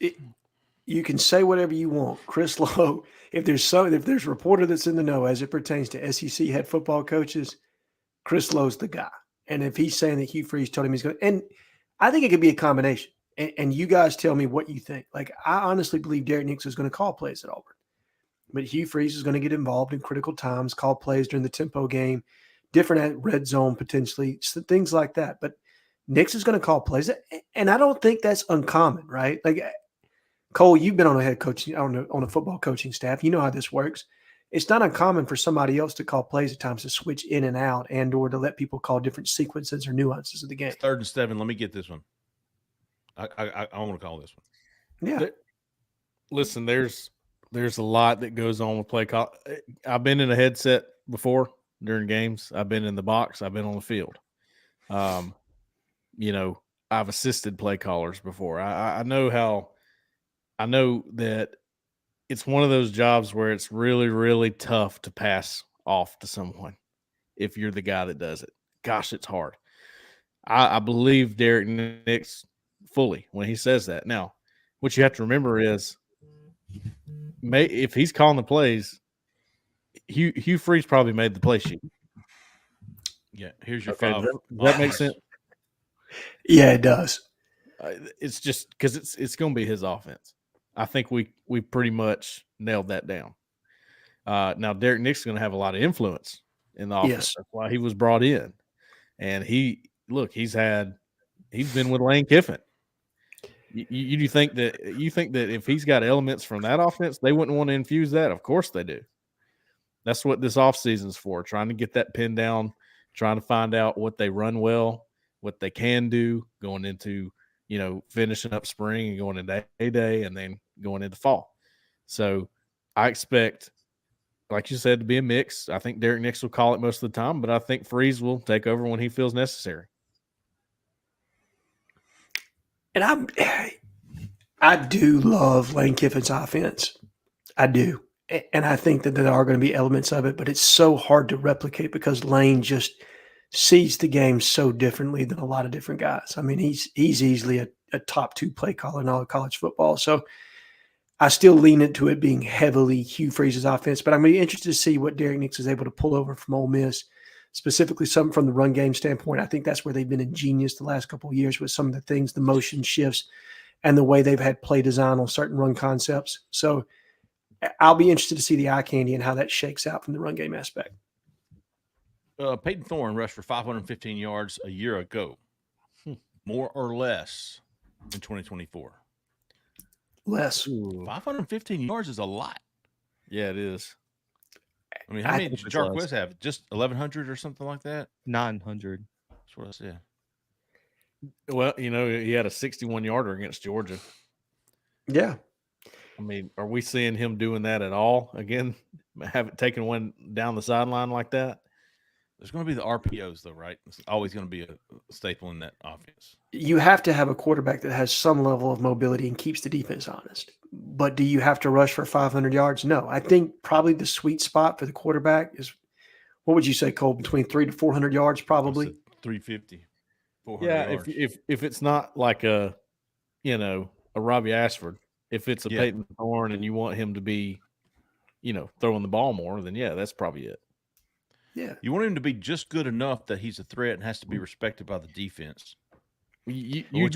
you can say whatever you want, Chris Lowe. If there's a reporter that's in the know as it pertains to SEC head football coaches, Chris Lowe's the guy. And if he's saying that Hugh Freeze told him he's going to, and I think it could be a combination. And you guys tell me what you think. Like, I honestly believe Derek Nix is going to call plays at Auburn, but Hugh Freeze is going to get involved in critical times, call plays during the tempo game, different at red zone potentially, things like that. But Nix is going to call plays, and I don't think that's uncommon, right? Like, Cole, you've been on a head coaching on a football coaching staff. You know how this works. It's not uncommon for somebody else to call plays at times to switch in and out and/or to let people call different sequences or nuances of the game. 3rd and 7. Let me get this one. I want to call this one. Yeah. Listen, there's a lot that goes on with play call. I've been in a headset before during games. I've been in the box. I've been on the field. I've assisted play callers before. I know that it's one of those jobs where it's really, really tough to pass off to someone if you're the guy that does it. Gosh, it's hard. I believe Derek Nix fully when he says that. Now, what you have to remember is if he's calling the plays, Hugh Freeze probably made the play sheet. Yeah, here's your Okay, five. does that make sense? Yeah, it does. It's just because it's going to be his offense. I think we pretty much nailed that down. Now Derek Nix is going to have a lot of influence in the offense. Yes. That's why he was brought in, and he's been with Lane Kiffin. You think that if he's got elements from that offense, they wouldn't want to infuse that? Of course they do. That's what this offseason's for, trying to get that pinned down, trying to find out what they run well, what they can do going into, finishing up spring and going into A-Day and then going into fall. So I expect, like you said, to be a mix. I think Derek Nix will call it most of the time, but I think Freeze will take over when he feels necessary. And I do love Lane Kiffin's offense. I do. And I think that there are going to be elements of it, but it's so hard to replicate because Lane just sees the game so differently than a lot of different guys. I mean, he's easily a top 2 play caller in all of college football. So I still lean into it being heavily Hugh Freeze's offense, but I'm really interested to see what Derek Nix is able to pull over from Ole Miss, specifically something from the run game standpoint. I think that's where they've been ingenious the last couple of years with some of the things, the motion shifts, and the way they've had play design on certain run concepts. So I'll be interested to see the eye candy and how that shakes out from the run game aspect. Peyton Thorne rushed for 515 yards a year ago, more or less in 2024. Less. 515 yards is a lot. Yeah, it is. I mean, how many did Jarquez have? Just 1,100 or something like that? 900. That's what I said. Well, he had a 61-yarder against Georgia. Yeah. I mean, are we seeing him doing that at all again? Haven't taken one down the sideline like that? There's going to be the RPOs, though, right? It's always going to be a staple in that offense. You have to have a quarterback that has some level of mobility and keeps the defense honest. But do you have to rush for 500 yards? No. I think probably the sweet spot for the quarterback is, what would you say, Cole, between 300 to 400 yards probably? 350, 400 Yeah, yards. if it's not like a Robbie Ashford, if it's a Peyton Thorne and you want him to be, throwing the ball more, then yeah, that's probably it. Yeah. You want him to be just good enough that he's a threat and has to be respected by the defense. You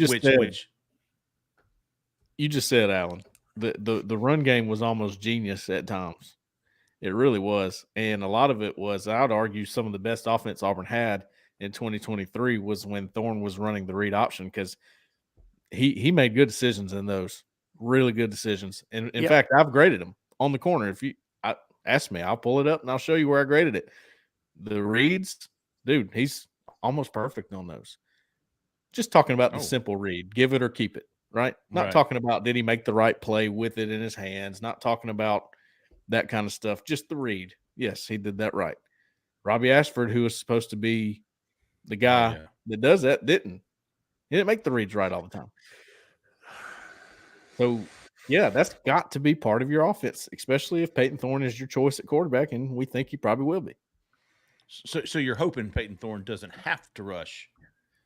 just said, Alan, the run game was almost genius at times. It really was. And a lot of it was, I would argue, some of the best offense Auburn had in 2023 was when Thorne was running the read option, because he made good decisions in those, really good decisions. And in fact, I've graded him on the corner. If you ask me, I'll pull it up and I'll show you where I graded it. The reads, dude, he's almost perfect on those. Just talking about the simple read, give it or keep it, right? Not talking about did he make the right play with it in his hands, not talking about that kind of stuff, just the read. Yes, he did that right. Robbie Ashford, who was supposed to be the guy that does that, didn't. He didn't make the reads right all the time. So, yeah, that's got to be part of your offense, especially if Peyton Thorne is your choice at quarterback, and we think he probably will be. So you're hoping Peyton Thorne doesn't have to rush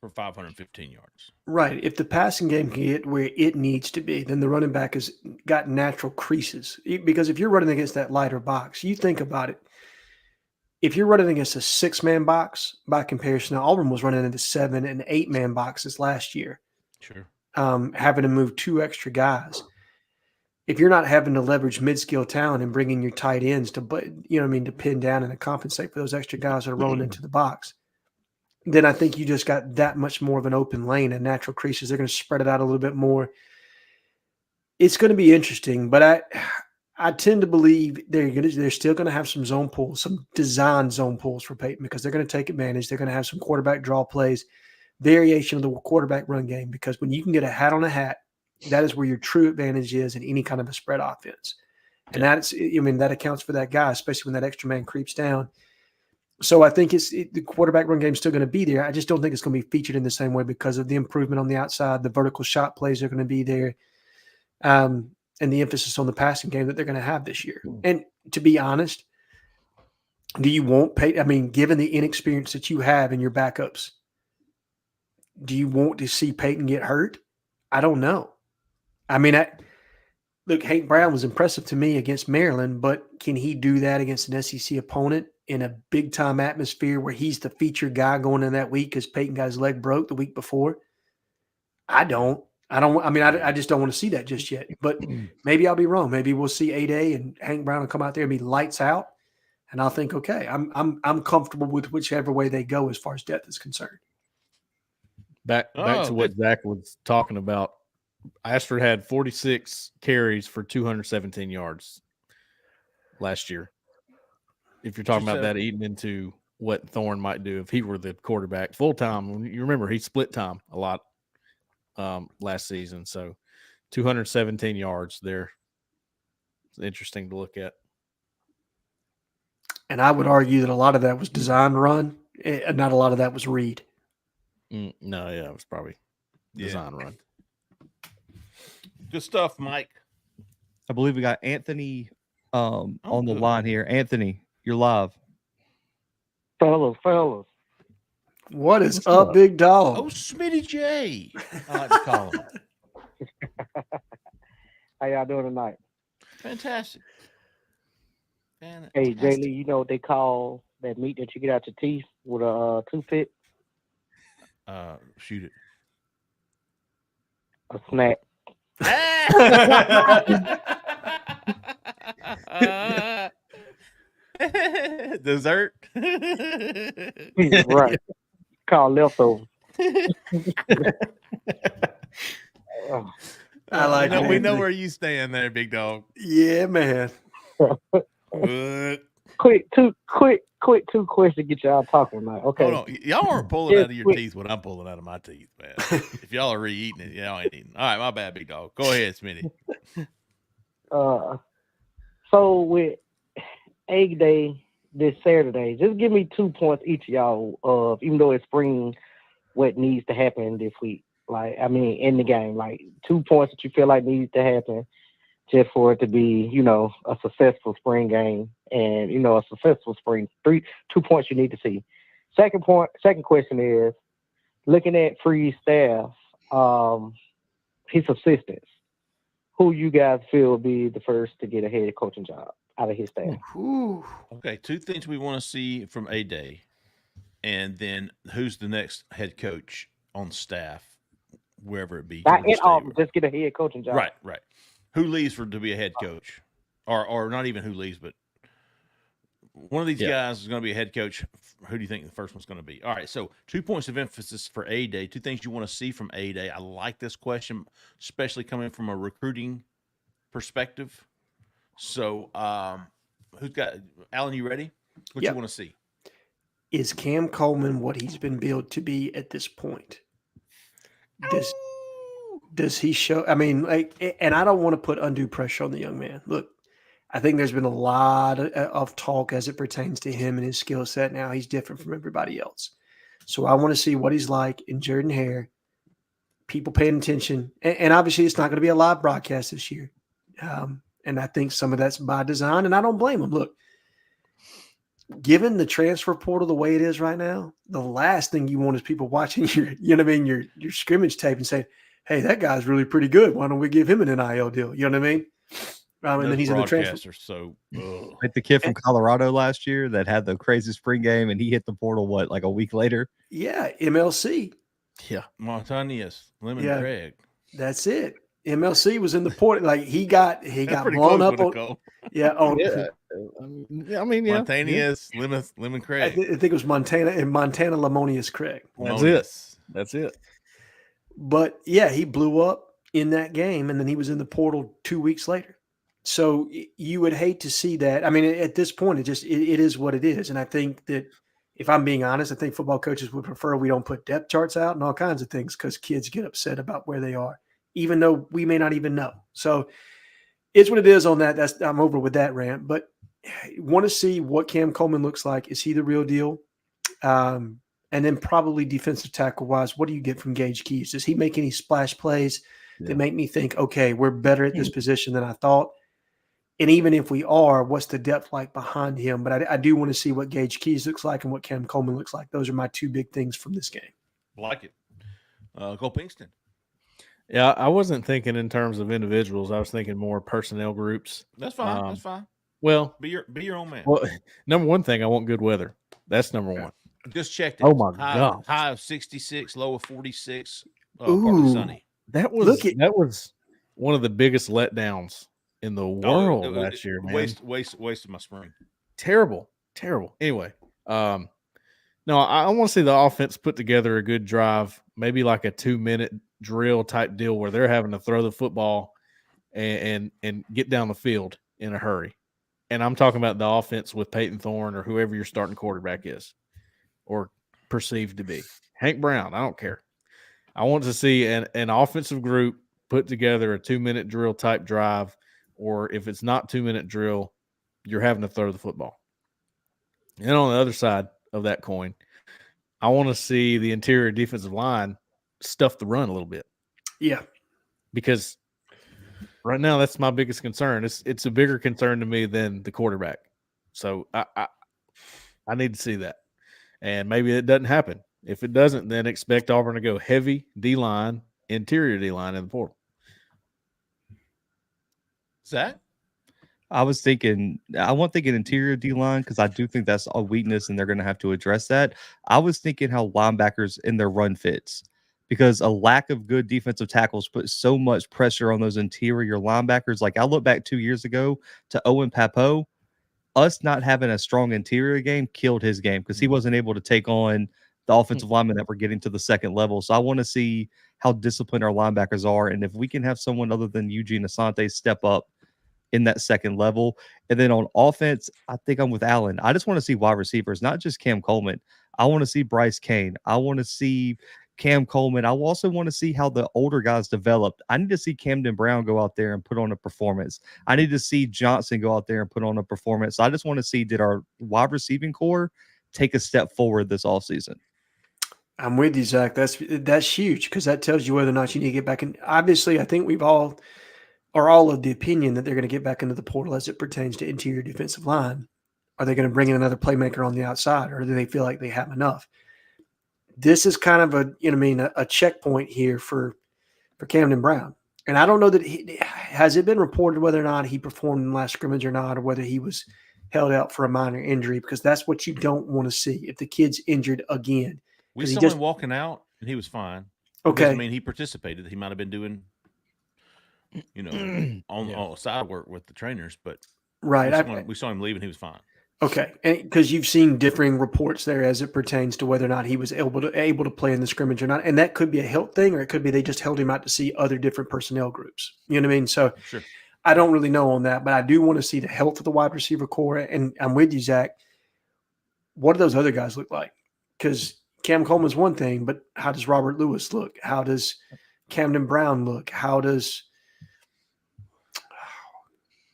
for 515 yards. Right. If the passing game can get where it needs to be, then the running back has got natural creases. Because if you're running against that lighter box, you think about it. If you're running against a 6-man box, by comparison, Auburn was running into 7- and 8-man boxes last year. Sure. Having to move 2 extra guys. If you're not having to leverage mid-skill talent and bringing your tight ends to pin down and to compensate for those extra guys that are rolling into the box, then I think you just got that much more of an open lane and natural creases. They're going to spread it out a little bit more. It's going to be interesting, but I tend to believe they're still going to have some zone pulls, some design zone pulls for Peyton, because they're going to take advantage. They're going to have some quarterback draw plays, variation of the quarterback run game, because when you can get a hat on a hat, that is where your true advantage is in any kind of a spread offense. And that accounts for that guy, especially when that extra man creeps down. So I think the quarterback run game is still going to be there. I just don't think it's going to be featured in the same way because of the improvement on the outside. The vertical shot plays are going to be there, and the emphasis on the passing game that they're going to have this year. And to be honest, do you want Peyton? I mean, given the inexperience that you have in your backups, do you want to see Peyton get hurt? I don't know. I mean, look, Hank Brown was impressive to me against Maryland, but can he do that against an SEC opponent in a big-time atmosphere where he's the featured guy going in that week because Peyton got his leg broke the week before? I just don't want to see that just yet. But maybe I'll be wrong. Maybe we'll see 8A and Hank Brown will come out there and be lights out, and I'll think, okay, I'm comfortable with whichever way they go as far as depth is concerned. Back to what Zach was talking about. Ashford had 46 carries for 217 yards last year. If you're talking about that eating into what Thorne might do if he were the quarterback full time, you remember he split time a lot last season. So 217 yards there. It's interesting to look at. And I would argue that a lot of that was design run, and not a lot of that was read. It was probably design run. Good stuff, Mike. I believe we got Anthony on the line here. Anthony, you're live. Fellas. What is up, big dog? Oh, Smitty J. I like to call him. How y'all doing tonight? Fantastic. Hey, Jay Lee, you know what they call that meat that you get out your teeth with a toothpick? Shoot it. A snack. Dessert. Right. Called leftover. I like it. We know where you stand there, big dog. Yeah, man. quick two questions. Get y'all talking tonight. Okay. Hold on. Y'all aren't pulling out of your teeth what I'm pulling out of my teeth, man. If y'all are re-eating it, y'all ain't eating. All right, my bad, big dog. Go ahead, Smitty. So with Egg Day this Saturday, just give me 2 points each of y'all of, even though it's spring, what needs to happen this week. Like, I mean, in the game, like 2 points that you feel like needs to happen just for it to be, a successful spring game and, a successful spring. 2 points you need to see. Second question is, looking at Free's staff, his assistants, who you guys feel will be the first to get a head coaching job out of his staff? Okay, 2 things we want to see from A-Day, and then who's the next head coach on staff, wherever it be. Not in Auburn, just get a head coaching job. Right. Who leaves to be a head coach, or not even who leaves, but one of these guys is going to be a head coach. Who do you think the first one's going to be? All right, so 2 points of emphasis for A-Day. 2 things you want to see from A-Day. I like this question, especially coming from a recruiting perspective. So, who's got Alan? You ready? What you want to see? Is Cam Coleman what he's been billed to be at this point? Does he show? I mean, and I don't want to put undue pressure on the young man. Look, I think there's been a lot of talk as it pertains to him and his skill set. Now he's different from everybody else. So I want to see what he's like in Jordan Hare. People paying attention, and obviously it's not going to be a live broadcast this year. And I think some of that's by design, and I don't blame him. Look, given the transfer portal the way it is right now, the last thing you want is people watching your scrimmage tape and saying, "Hey, that guy's really pretty good. Why don't we give him an NIL deal?" You know what I mean? And then he's in the transfer. So, like the kid from Colorado last year that had the crazy spring game, and he hit the portal like a week later. Yeah, MLC. Yeah, Montañez, Lemon Craig. That's it. MLC was in the port. Like he got blown up on. Montañez, Lemon Craig. I think it was Montana Lemonius Craig. That's it. But yeah, he blew up in that game, and then he was in the portal 2 weeks later. So you would hate to see that. I mean, at this point, it is what it is. And I think that, if I'm being honest, I think football coaches would prefer we don't put depth charts out and all kinds of things, because kids get upset about where they are, even though we may not even know. So it's what it is on that. I'm over with that rant. But want to see what Cam Coleman looks like. Is he the real deal? And then probably defensive tackle wise, what do you get from Gage Keys? Does he make any splash plays that make me think, okay, we're better at this position than I thought? And even if we are, what's the depth like behind him? But I do want to see what Gage Keys looks like and what Cam Coleman looks like. Those are my 2 big things from this game. Like it. Go Pinkston. Yeah, I wasn't thinking in terms of individuals. I was thinking more personnel groups. That's fine. That's fine. Well, be your own man. Well, number one thing, I want good weather. That's number one. Just checked it. Oh my God! High of 66, low of 46. Partly sunny. That was one of the biggest letdowns in the world last year, man. Wasted my spring. Terrible. Anyway, no, I want to see the offense put together a good drive, maybe like a 2-minute drill type deal where they're having to throw the football and get down the field in a hurry. And I'm talking about the offense with Peyton Thorne or whoever your starting quarterback is or perceived to be. Hank Brown, I don't care. I want to see an offensive group put together a 2-minute drill type drive, or if it's not 2-minute drill, you're having to throw the football. And on the other side of that coin, I want to see the interior defensive line stuff the run a little bit. Yeah. Because right now that's my biggest concern. It's a bigger concern to me than the quarterback. So I need to see that. And maybe it doesn't happen. If it doesn't, then expect Auburn to go heavy D-line, interior D-line in the portal. Zach? I wasn't thinking interior D-line because I do think that's a weakness and they're going to have to address that. I was thinking how linebackers in their run fits, because a lack of good defensive tackles puts so much pressure on those interior linebackers. Like I look back 2 years ago to Owen Papo, us not having a strong interior game killed his game because he wasn't able to take on the offensive linemen that were getting to the second level. So I want to see how disciplined our linebackers are. And if we can have someone other than Eugene Asante step up in that second level. And then on offense, I think I'm with Allen. I just want to see wide receivers, not just Cam Coleman. I want to see Bryce Kane. I want to see Cam Coleman. I also want to see how the older guys developed. I need to see Camden Brown go out there and put on a performance. I need to see Johnson go out there and put on a performance. I just want to see, did our wide receiving core take a step forward this offseason? I'm with you, Zach. That's huge because that tells you whether or not you need to get back in. Obviously, I think we've all are all of the opinion that they're going to get back into the portal as it pertains to interior defensive line. Are they going to bring in another playmaker on the outside, or do they feel like they have enough? This is kind of a checkpoint here for Camden Brown. And I don't know that has it been reported whether or not he performed in the last scrimmage or not, or whether he was held out for a minor injury, because that's what you don't want to see if the kid's injured again. We saw him walking out and he was fine. Okay. I mean, he participated. He might have been doing, on side work with the trainers, but right. We saw him leave and he was fine. Okay, and because you've seen differing reports there as it pertains to whether or not he was able to play in the scrimmage or not, and that could be a health thing, or it could be they just held him out to see other different personnel groups. You know what I mean? So sure. I don't really know on that, but I do want to see the health of the wide receiver core. And I'm with you, Zach. What do those other guys look like? Because Cam Coleman's one thing, but how does Robert Lewis look? How does Camden Brown look? How does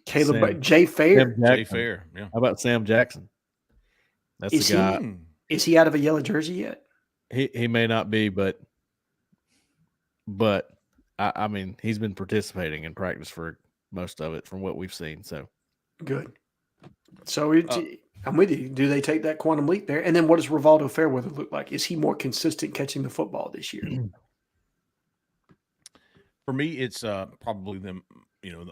Jay Fair? Jay Fair, yeah. How about Sam Jackson? That's the guy. Is he out of a yellow jersey yet? He may not be, but I mean, he's been participating in practice for most of it from what we've seen. So good. So I'm with you. Do they take that quantum leap there? And then what does Rivaldo Fairweather look like? Is he more consistent catching the football this year? For me, it's probably the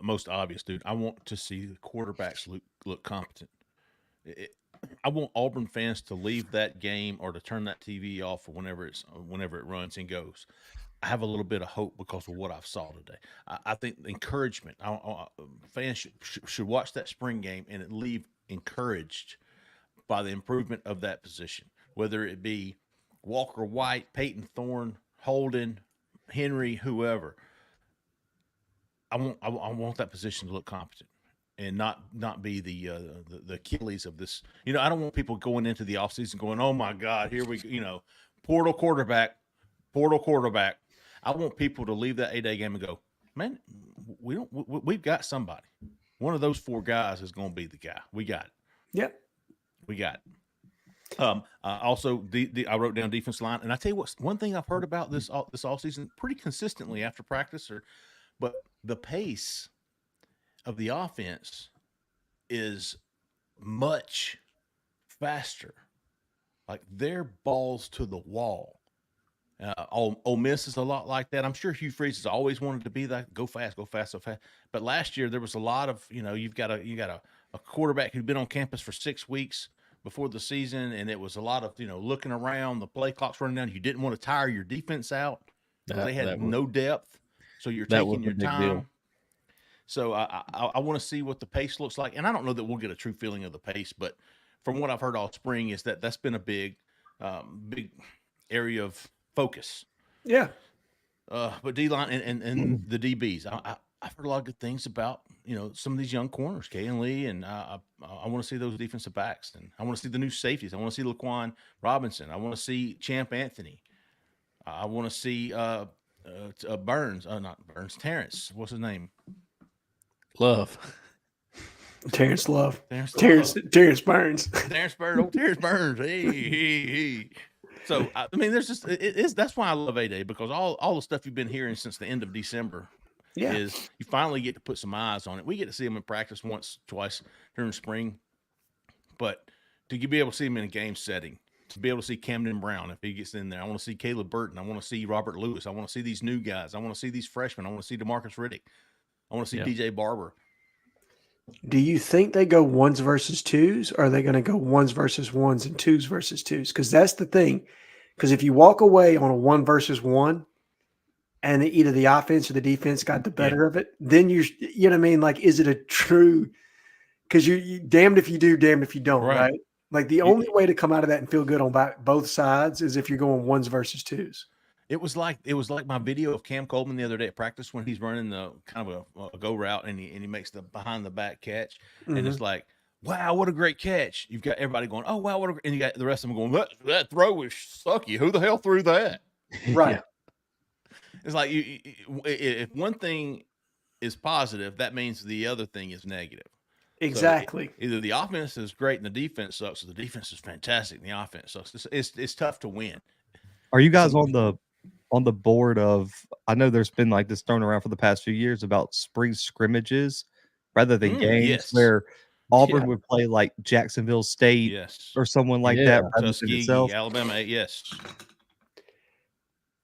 most obvious, dude. I want to see the quarterbacks look competent. I want Auburn fans to leave that game or to turn that TV off or whenever it runs and goes. I have a little bit of hope because of what I've saw today. I think encouragement. Fans should watch that spring game and leave encouraged by the improvement of that position, whether it be Walker White, Peyton Thorne, Holden, Henry, whoever. I want that position to look competent and not be the Achilles of this. I don't want people going into the offseason going, oh my God, here we portal quarterback. I want people to leave that 8-day game and go, man, we've got somebody. One of those four guys is going to be the guy. We got it. Yep. We got it. Also, I wrote down defense line, and I tell you what, one thing I've heard about this offseason pretty consistently after practice, but the pace of the offense is much faster. Like their balls to the wall. Ole Miss is a lot like that. I'm sure Hugh Freeze has always wanted to be that go fast, so fast. But last year there was a lot of you've got a quarterback who'd been on campus for 6 weeks before the season, and it was a lot of looking around, the play clock's running down. You didn't want to tire your defense out. They had no depth, so you're taking your time. Deal. So I want to see what the pace looks like, and I don't know that we'll get a true feeling of the pace, but from what I've heard all spring is that's been a big area of focus. Yeah. But D-line and the DBs, I've heard a lot of good things about, some of these young corners, Kaden Lee, and I want to see those defensive backs, and I want to see the new safeties. I want to see Laquan Robinson. I want to see Champ Anthony. I want to see Terrence. What's his name? Love. Terrence Love. Terrence Burns. Terrence Burns. Old Terrence Burns. Hey. So, I mean, there's just that's why I love A-Day, because all the stuff you've been hearing since the end of December is you finally get to put some eyes on it. We get to see them in practice once, twice during spring, but to be able to see them in a game setting, to be able to see Camden Brown if he gets in there. I want to see Caleb Burton. I want to see Robert Lewis. I want to see these new guys. I want to see these freshmen. I want to see DeMarcus Riddick. I want to see DJ Barber. Do you think they go ones versus twos, or are they going to go ones versus ones and twos versus twos? Because that's the thing. Because if you walk away on a 1 versus 1 and either the offense or the defense got the better of it, then you know what I mean? Like, is it a true – because you damned if you do, damned if you don't, right? Like the only way to come out of that and feel good on both sides is if you're going ones versus twos. It was like my video of Cam Coleman the other day at practice when he's running the kind of a go route and he makes the behind the back catch, and it's like, wow, what a great catch! You've got everybody going, oh wow, and you got the rest of them going, that throw is sucky. Who the hell threw that? Right. It's like if one thing is positive, that means the other thing is negative. Exactly. So either the offense is great and the defense sucks, or the defense is fantastic and the offense sucks. It's tough to win. Are you guys on the board of? I know there's been like this thrown around for the past few years about spring scrimmages rather than games where Auburn would play like Jacksonville State or someone like that. Tuskegee, Alabama. Yes,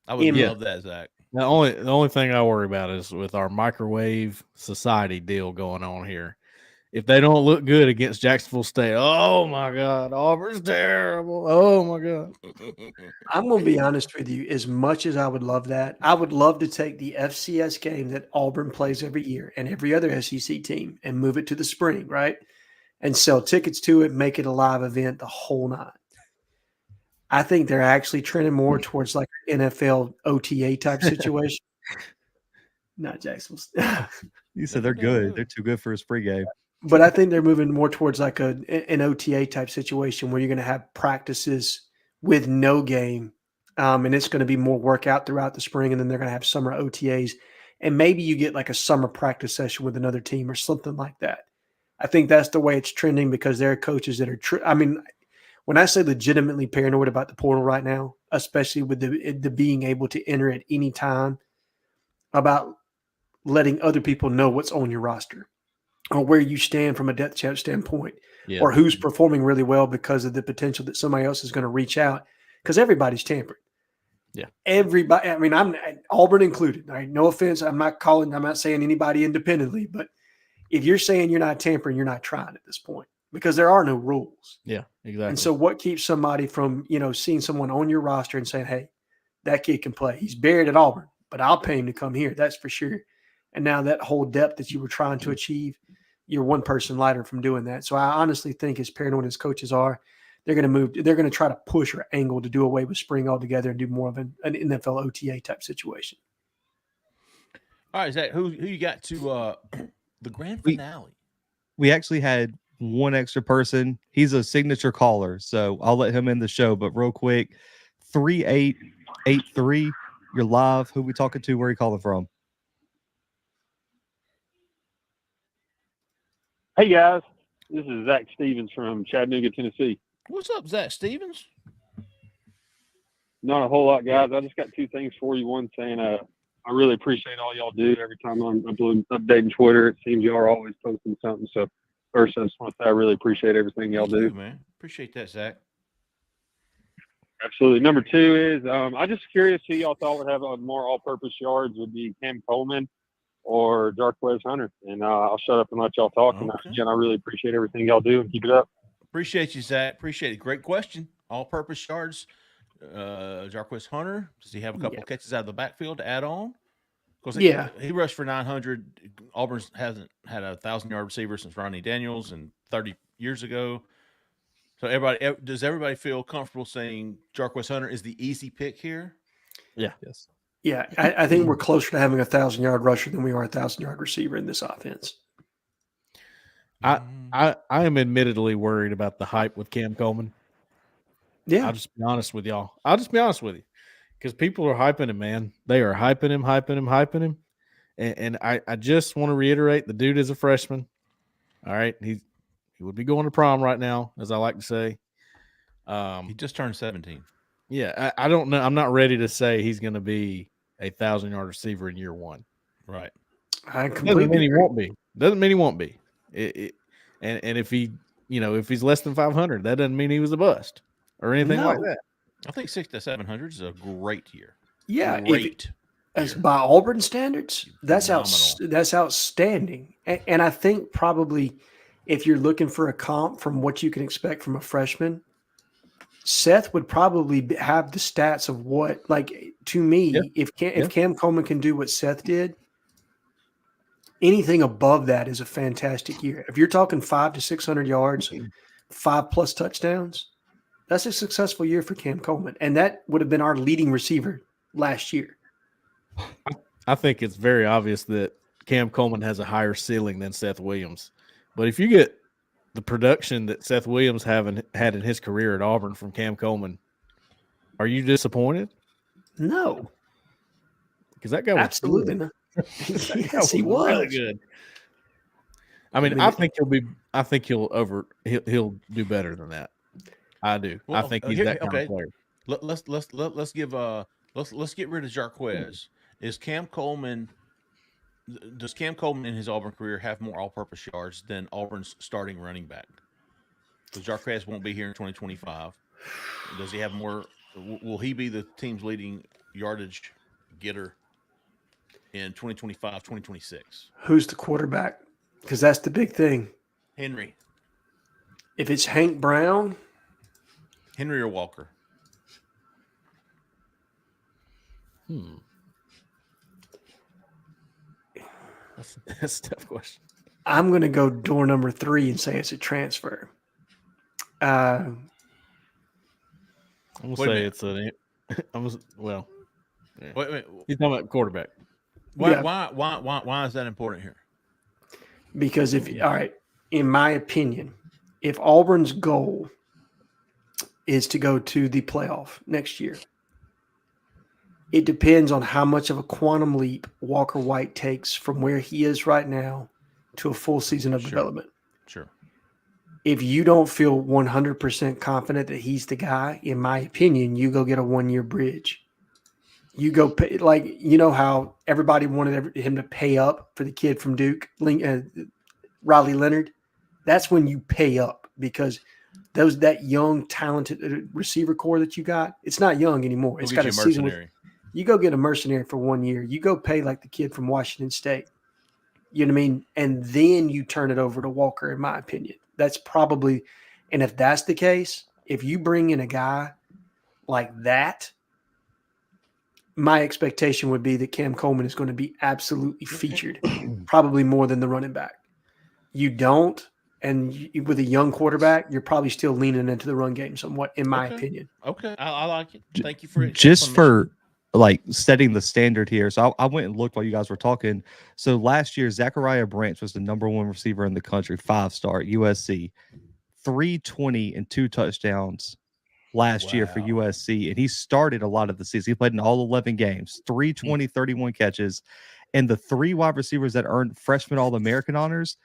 I would love that, Zach. The only thing I worry about is with our microwave society deal going on here. If they don't look good against Jacksonville State, oh my God, Auburn's terrible. Oh my God. I'm going to be honest with you. As much as I would love that, I would love to take the FCS game that Auburn plays every year and every other SEC team and move it to the spring, right? And sell tickets to it, make it a live event the whole night. I think they're actually trending more towards like an NFL OTA type situation. Not Jacksonville. You said they're good. They're too good for a spring game. But I think they're moving more towards like an OTA type situation where you're going to have practices with no game, and it's going to be more workout throughout the spring, and then they're going to have summer OTAs, and maybe you get like a summer practice session with another team or something like that. I think that's the way it's trending because there are coaches that are when I say legitimately paranoid about the portal right now, especially with the being able to enter at any time, about letting other people know what's on your roster or where you stand from a depth chart standpoint, or who's performing really well because of the potential that somebody else is going to reach out, because everybody's tampering. Yeah. Everybody. I mean, I'm Auburn included. All right? No offense. I'm not saying anybody independently, but if you're saying you're not tampering, you're not trying at this point because there are no rules. Yeah, exactly. And so what keeps somebody from, seeing someone on your roster and saying, hey, that kid can play. He's buried at Auburn, but I'll pay him to come here. That's for sure. And now that whole depth that you were trying to achieve, you're one person lighter from doing that. So I honestly think, as paranoid as coaches are, they're going to try to push or angle to do away with spring altogether and do more of an NFL OTA type situation. All right, Zach, who you got to the grand finale? We actually had one extra person. He's a signature caller, so I'll let him end the show. But real quick, 3883, you're live. Who we talking to? Where are you calling from? Hey guys, this is Zach Stevens from Chattanooga, Tennessee. What's up, Zach Stevens? Not a whole lot, guys. I just got two things for you. One, saying I really appreciate all y'all do every time I'm updating Twitter. It seems y'all are always posting something. So first, I just want to say I really appreciate everything y'all do. Man. Appreciate that, Zach. Absolutely. Number two is I'm just curious who y'all thought would have more all-purpose yards. Would be Cam Coleman or Jarquez Hunter, and I'll shut up and let y'all talk. Okay. And again, I really appreciate everything y'all do, and keep it up. Appreciate you, Zach. Appreciate it. Great question. All-purpose yards. Jarquez Hunter, does he have a couple of catches out of the backfield to add on? Because he rushed for 900. Auburn hasn't had a 1,000-yard receiver since Ronnie Daniels and 30 years ago. So does everybody feel comfortable saying Jarquez Hunter is the easy pick here? Yeah. Yes. Yeah, I think we're closer to having a 1,000-yard rusher than we are a 1,000-yard receiver in this offense. I am admittedly worried about the hype with Cam Coleman. Yeah. I'll just be honest with y'all. Because people are hyping him, man. They are hyping him. And I just want to reiterate, the dude is a freshman. All right. He would be going to prom right now, as I like to say. He just turned 17. Yeah, I don't know. I'm not ready to say he's going to be a 1,000-yard receiver in year one. Right. I completely Doesn't mean he won't be. Doesn't mean he won't be. And if he, if he's less than 500, that doesn't mean he was a bust or anything like that. I think 600 to 700 is a great year. Yeah, great. As by Auburn standards, that's outstanding. And I think probably if you're looking for a comp from what you can expect from a freshman, Seth would probably have the stats of what, like, to me, if Cam Coleman can do what Seth did, anything above that is a fantastic year. If you're talking 500 to 600 yards, 5+ touchdowns, that's a successful year for Cam Coleman. And that would have been our leading receiver last year. I think it's very obvious that Cam Coleman has a higher ceiling than Seth Williams. But if you get the production that Seth Williams had in his career at Auburn from Cam Coleman, are you disappointed? No. Because that guy was absolutely good. not. Yes, he was really good. I mean, I think he'll do better than that. I do. Well, I think he's that kind of player. Let's get rid of Jarquez. Does Cam Coleman in his Auburn career have more all-purpose yards than Auburn's starting running back? Because Jarquez won't be here in 2025. Does he have more? Will he be the team's leading yardage getter in 2025, 2026? Who's the quarterback? Because that's the big thing. Henry. If it's Hank Brown, Henry or Walker? That's a tough question. I'm going to go door number 3 and say it's a transfer. I'm gonna say it's a. Well. Yeah. Wait. He's talking about quarterback. Why is that important here? Because all right, in my opinion, if Auburn's goal is to go to the playoff next year, it depends on how much of a quantum leap Walker White takes from where he is right now to a full season of development. Sure. If you don't feel 100% confident that he's the guy, in my opinion, you go get a 1-year bridge. You go pay, like, you know how everybody wanted him to pay up for the kid from Duke, Riley Leonard. That's when you pay up, because that young, talented receiver core that you got, it's not young anymore. It's got a season. You go get a mercenary for 1 year. You go pay like the kid from Washington State. You know what I mean? And then you turn it over to Walker, in my opinion. That's probably, and if that's the case, if you bring in a guy like that, my expectation would be that Cam Coleman is going to be absolutely featured, probably more than the running back. You don't, and with a young quarterback, you're probably still leaning into the run game somewhat, in my opinion. Okay, I like it. Thank you for it. Just for like setting the standard here. So I went and looked while you guys were talking. So last year, Zachariah Branch was the #1 receiver in the country, 5-star at USC, 320 and 2 touchdowns last year for USC. And he started a lot of the season. He played in all 11 games, 320, 31 catches. And the 3 wide receivers that earned freshman All-American honors,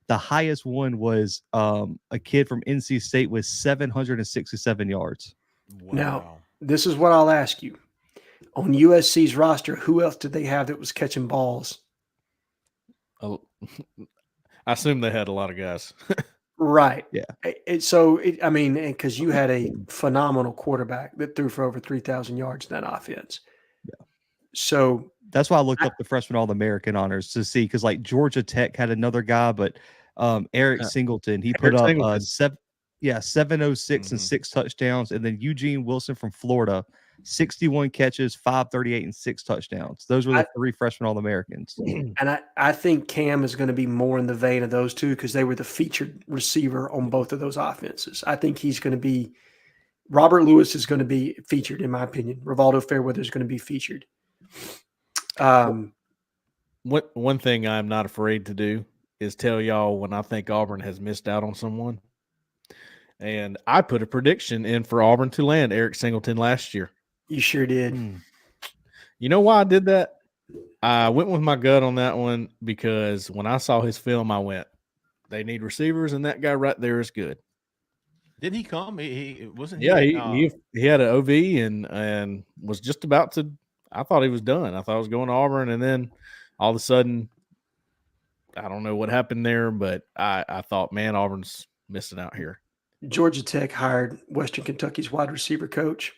the highest one was a kid from NC State with 767 yards. Wow. Now, this is what I'll ask you. On USC's roster, who else did they have that was catching balls? I assume they had a lot of guys. Right. Yeah. I mean, because you had a phenomenal quarterback that threw for over 3,000 yards in that offense. Yeah. So that's why I looked up the freshman All-American honors to see, because like Georgia Tech had another guy, but Eric Singleton, he put up 706 and 6 touchdowns, and then Eugene Wilson from Florida, 61 catches, 538 and 6 touchdowns. Those were the 3 freshman All-Americans. And I think Cam is going to be more in the vein of those two, because they were the featured receiver on both of those offenses. I think he's going to be – Robert Lewis is going to be featured, in my opinion. Rivaldo Fairweather is going to be featured. One thing I'm not afraid to do is tell y'all when I think Auburn has missed out on someone. And I put a prediction in for Auburn to land Eric Singleton last year. You sure did. You know why I did that? I went with my gut on that one because when I saw his film, I went, they need receivers, and that guy right there is good. Didn't he come? He wasn't. Yeah, he had an OV and was just about to. I thought he was done. I thought he was going to Auburn, and then all of a sudden, I don't know what happened there, but I thought, man, Auburn's missing out here. Georgia Tech hired Western Kentucky's wide receiver coach.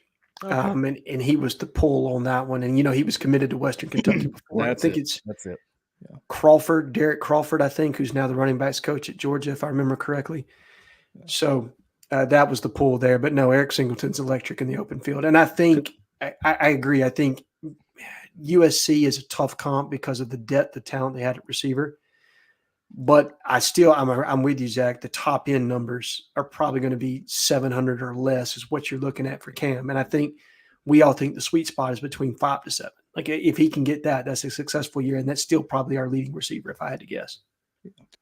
Okay. And he was the pull on that one. And, he was committed to Western Kentucky before. That's it. Yeah. Derek Crawford, I think, who's now the running backs coach at Georgia, if I remember correctly. So that was the pull there. But no, Eric Singleton's electric in the open field. And I think I agree. I think USC is a tough comp because of the depth, the talent they had at receiver. But I'm with you, Zach. The top end numbers are probably going to be 700 or less is what you're looking at for Cam. And I think We all think the sweet spot is between 5 to 7. Like if he can get that, that's a successful year, and that's still probably our leading receiver if I had to guess.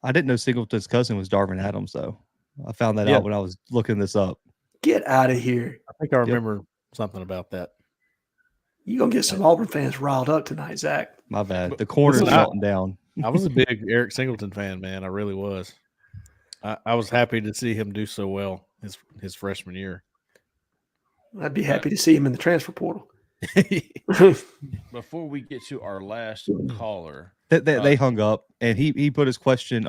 I didn't know Singleton's cousin was Darvin Adams, though. I found that out when I was looking this up. Get out of here. I think I remember something about that. You're going to get some Auburn fans riled up tonight, Zach. My bad. The corner's melting down. I was a big Eric Singleton fan, man. I really was. I was happy to see him do so well his freshman year. I'd be happy to see him in the transfer portal. Before we get to our last caller, They hung up, and he put his question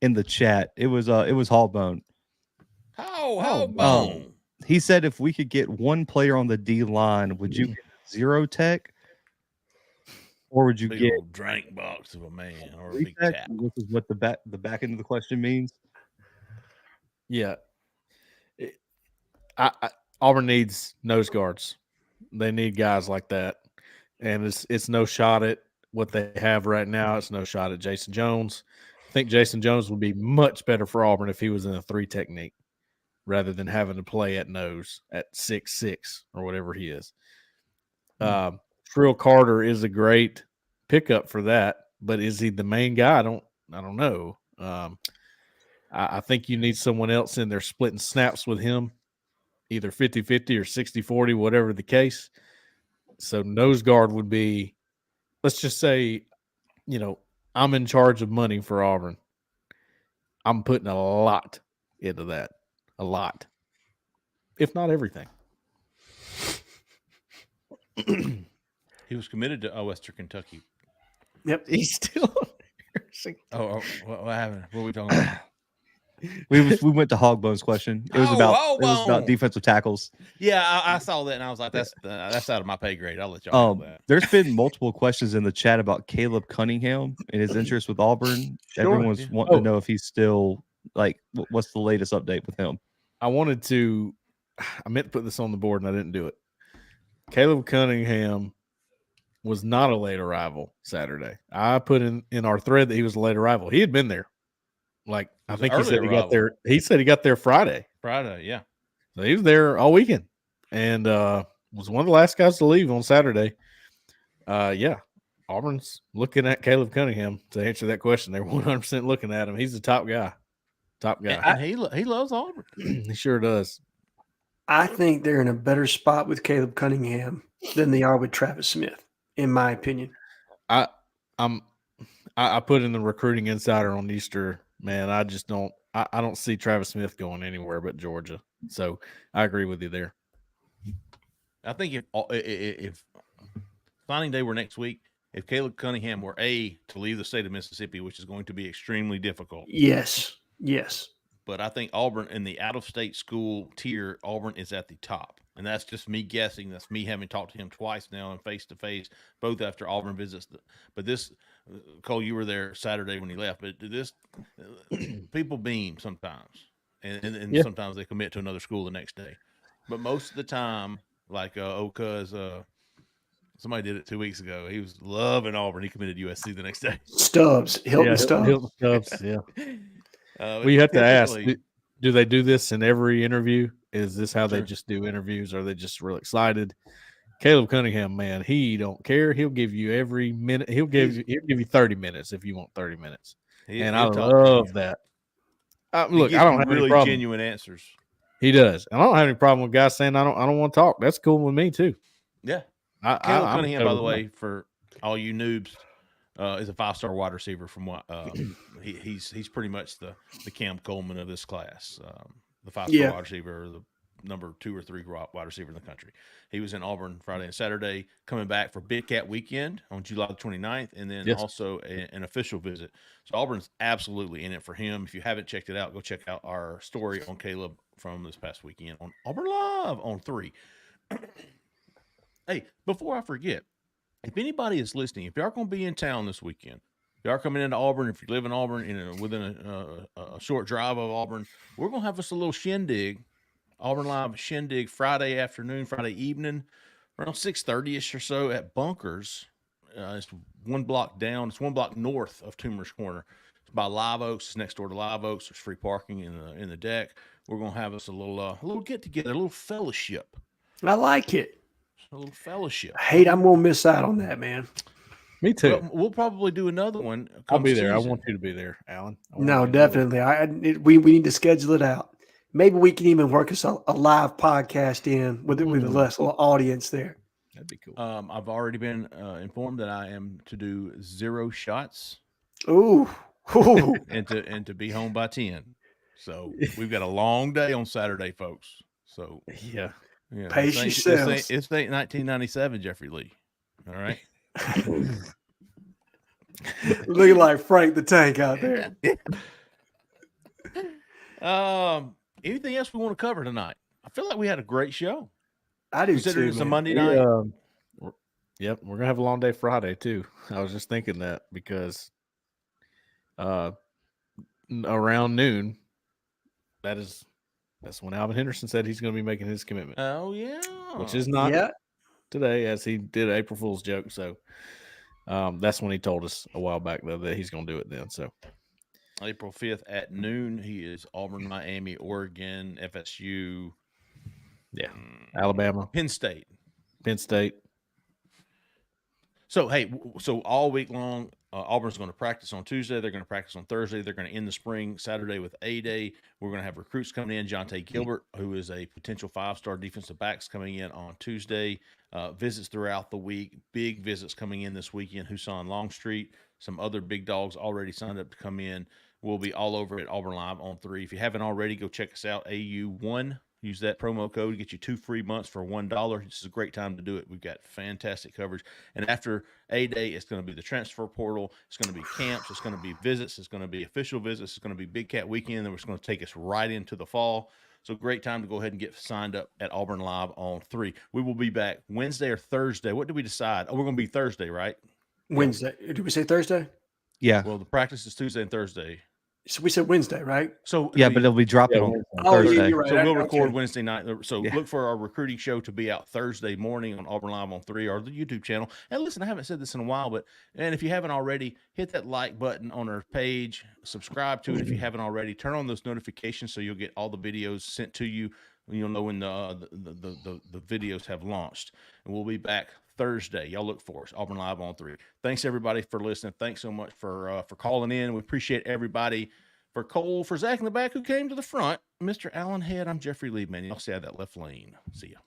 in the chat. It was Hallbone. Hallbone. He said if we could get one player on the D line, would you get Zero Tech, or would you big get old drink box of a man or a big Tech? tap? This is what the back end of the question means. Yeah, Auburn needs nose guards. They need guys like that, and it's no shot at what they have right now. It's no shot at Jason Jones. I think Jason Jones would be much better for Auburn if he was in a 3 technique rather than having to play at nose at 6'6" or whatever he is. Trill Carter is a great pickup for that, but is he the main guy? I don't know. I think you need someone else in there splitting snaps with him, either 50-50 or 60-40, whatever the case. So nose guard would be, let's just say, I'm in charge of money for Auburn. I'm putting a lot into that. A lot. If not everything. He was committed to Western Kentucky. Yep. He's still what happened? What are we talking about? We went to Hogbone's question. It was about defensive tackles. Yeah, I saw that and I was like, that's out of my pay grade. I'll let y'all know that. There's been multiple questions in the chat about Caleb Cunningham and his interest with Auburn. Sure. Everyone's wanting to know if he's still what's the latest update with him. I meant to put this on the board and I didn't do it. Caleb Cunningham was not a late arrival Saturday. I put in our thread that he was a late arrival. He had been there. I think he said he got there. He said he got there Friday. Friday, yeah. So he was there all weekend, and was one of the last guys to leave on Saturday. Auburn's looking at Caleb Cunningham to answer that question. They're 100% looking at him. He's the top guy. And he loves Auburn. He sure does. I think they're in a better spot with Caleb Cunningham than they are with Travis Smith, in my opinion. I put in the recruiting insider on Easter. Man, I just don't. I don't see Travis Smith going anywhere but Georgia. So I agree with you there. I think if signing day were next week, if Caleb Cunningham were to leave the state of Mississippi, which is going to be extremely difficult. Yes. But I think Auburn in the out-of-state school tier, Auburn is at the top. And that's just me guessing. That's me having talked to him twice now and face-to-face, both after Auburn visits. But this, Cole, you were there Saturday when he left. But this, people beam sometimes. And sometimes they commit to another school the next day. But most of the time, like cuz somebody did it 2 weeks ago. He was loving Auburn. He committed USC the next day. Hilton Stubbs. Yeah. Well, you have to ask, do they do this in every interview? Is this how they just do interviews? Are they just real excited? Caleb Cunningham, man, he don't care. He'll give you every minute. He'll give you 30 minutes if you want 30 minutes. And I love that. Look, I don't have really any problem. Genuine answers. He does. And I don't have any problem with guys saying I don't want to talk. That's cool with me too. Yeah. Caleb Cunningham, by the way, for all you noobs, is a 5-star wide receiver from what he's pretty much the Cam Coleman of this class. The 5-star wide receiver, the number 2 or 3 wide receiver in the country. He was in Auburn Friday and Saturday, coming back for Big Cat Weekend on July the 29th, and then also an official visit. So Auburn's absolutely in it for him. If you haven't checked it out, go check out our story on Caleb from this past weekend on Auburn Live on 3. Hey, before I forget, if anybody is listening, if you are going to be in town this weekend, if you are coming into Auburn, if you live in Auburn, within a short drive of Auburn, we're going to have us a little shindig, Auburn Live shindig Friday afternoon, Friday evening, around 6:30ish or so at Bunkers. It's 1 block down. It's 1 block north of Toomer's Corner. It's by Live Oaks. It's next door to Live Oaks. There's free parking in the deck. We're going to have us a little get together, a little fellowship. I like it. a little fellowship. I hate I'm gonna miss out on that, man. Me too. Well, we'll probably do another one. I'll be come there. I season. want you to be there, Alan. I want No, you to do it. definitely. We need to schedule it out. Maybe we can even work a live podcast in with a less little audience there. That'd be cool. I've already been informed that I am to do 0 shots. Ooh. and to be home by 10. So we've got a long day on Saturday, folks. So yeah. Pace yourselves. It's 1997, Jeffrey Lee. All right. Looking like Frank the Tank out there. Anything else we want to cover tonight? I feel like we had a great show. I do Considering too. it's a Man. Monday night. Yep, we're gonna have a long day Friday too. I was just thinking that because around noon, that's when Alvin Henderson said he's going to be making his commitment. Oh yeah, which is not today, as he did an April Fool's joke. So that's when he told us a while back though that he's going to do it then. So April 5th at noon, he is Auburn, Miami, Oregon, FSU, Alabama, Penn State. So, hey, so all week long, Auburn's going to practice on Tuesday. They're going to practice on Thursday. They're going to end the spring Saturday with A-Day. We're going to have recruits coming in. Jonte Gilbert, who is a potential 5-star defensive backs, coming in on Tuesday. Visits throughout the week. Big visits coming in this weekend. Husan Longstreet. Some other big dogs already signed up to come in. We'll be all over at Auburn Live on 3. If you haven't already, go check us out, AU1. Use that promo code to get you 2 free months for $1. This is a great time to do it. We've got fantastic coverage. And after A-Day, it's going to be the transfer portal. It's going to be camps. It's going to be visits. It's going to be official visits. It's going to be Big Cat Weekend. And it's going to take us right into the fall. So great time to go ahead and get signed up at Auburn Live on 3. We will be back Wednesday or Thursday. What did we decide? Oh, we're going to be Thursday, right? Wednesday. Did we say Thursday? Yeah. Well, the practice is Tuesday and Thursday. So we said Wednesday, right? So yeah, but it'll be dropping on Thursday. You're right. So we'll record Wednesday night. So Yeah. look for our recruiting show to be out Thursday morning on Auburn Live on 3 or the YouTube channel. And listen, I haven't said this in a while, and if you haven't already, hit that like button on our page, subscribe to it if you haven't already, turn on those notifications so you'll get all the videos sent to you. You'll know when the videos have launched. And we'll be back Thursday. Y'all look for us. Auburn Live on 3. Thanks everybody for listening. Thanks so much for calling in. We appreciate everybody. For Cole, for Zach in the back who came to the front, Mr. Alan Head, I'm Jeffrey Liebman. Y'all stay out of that left lane. See ya.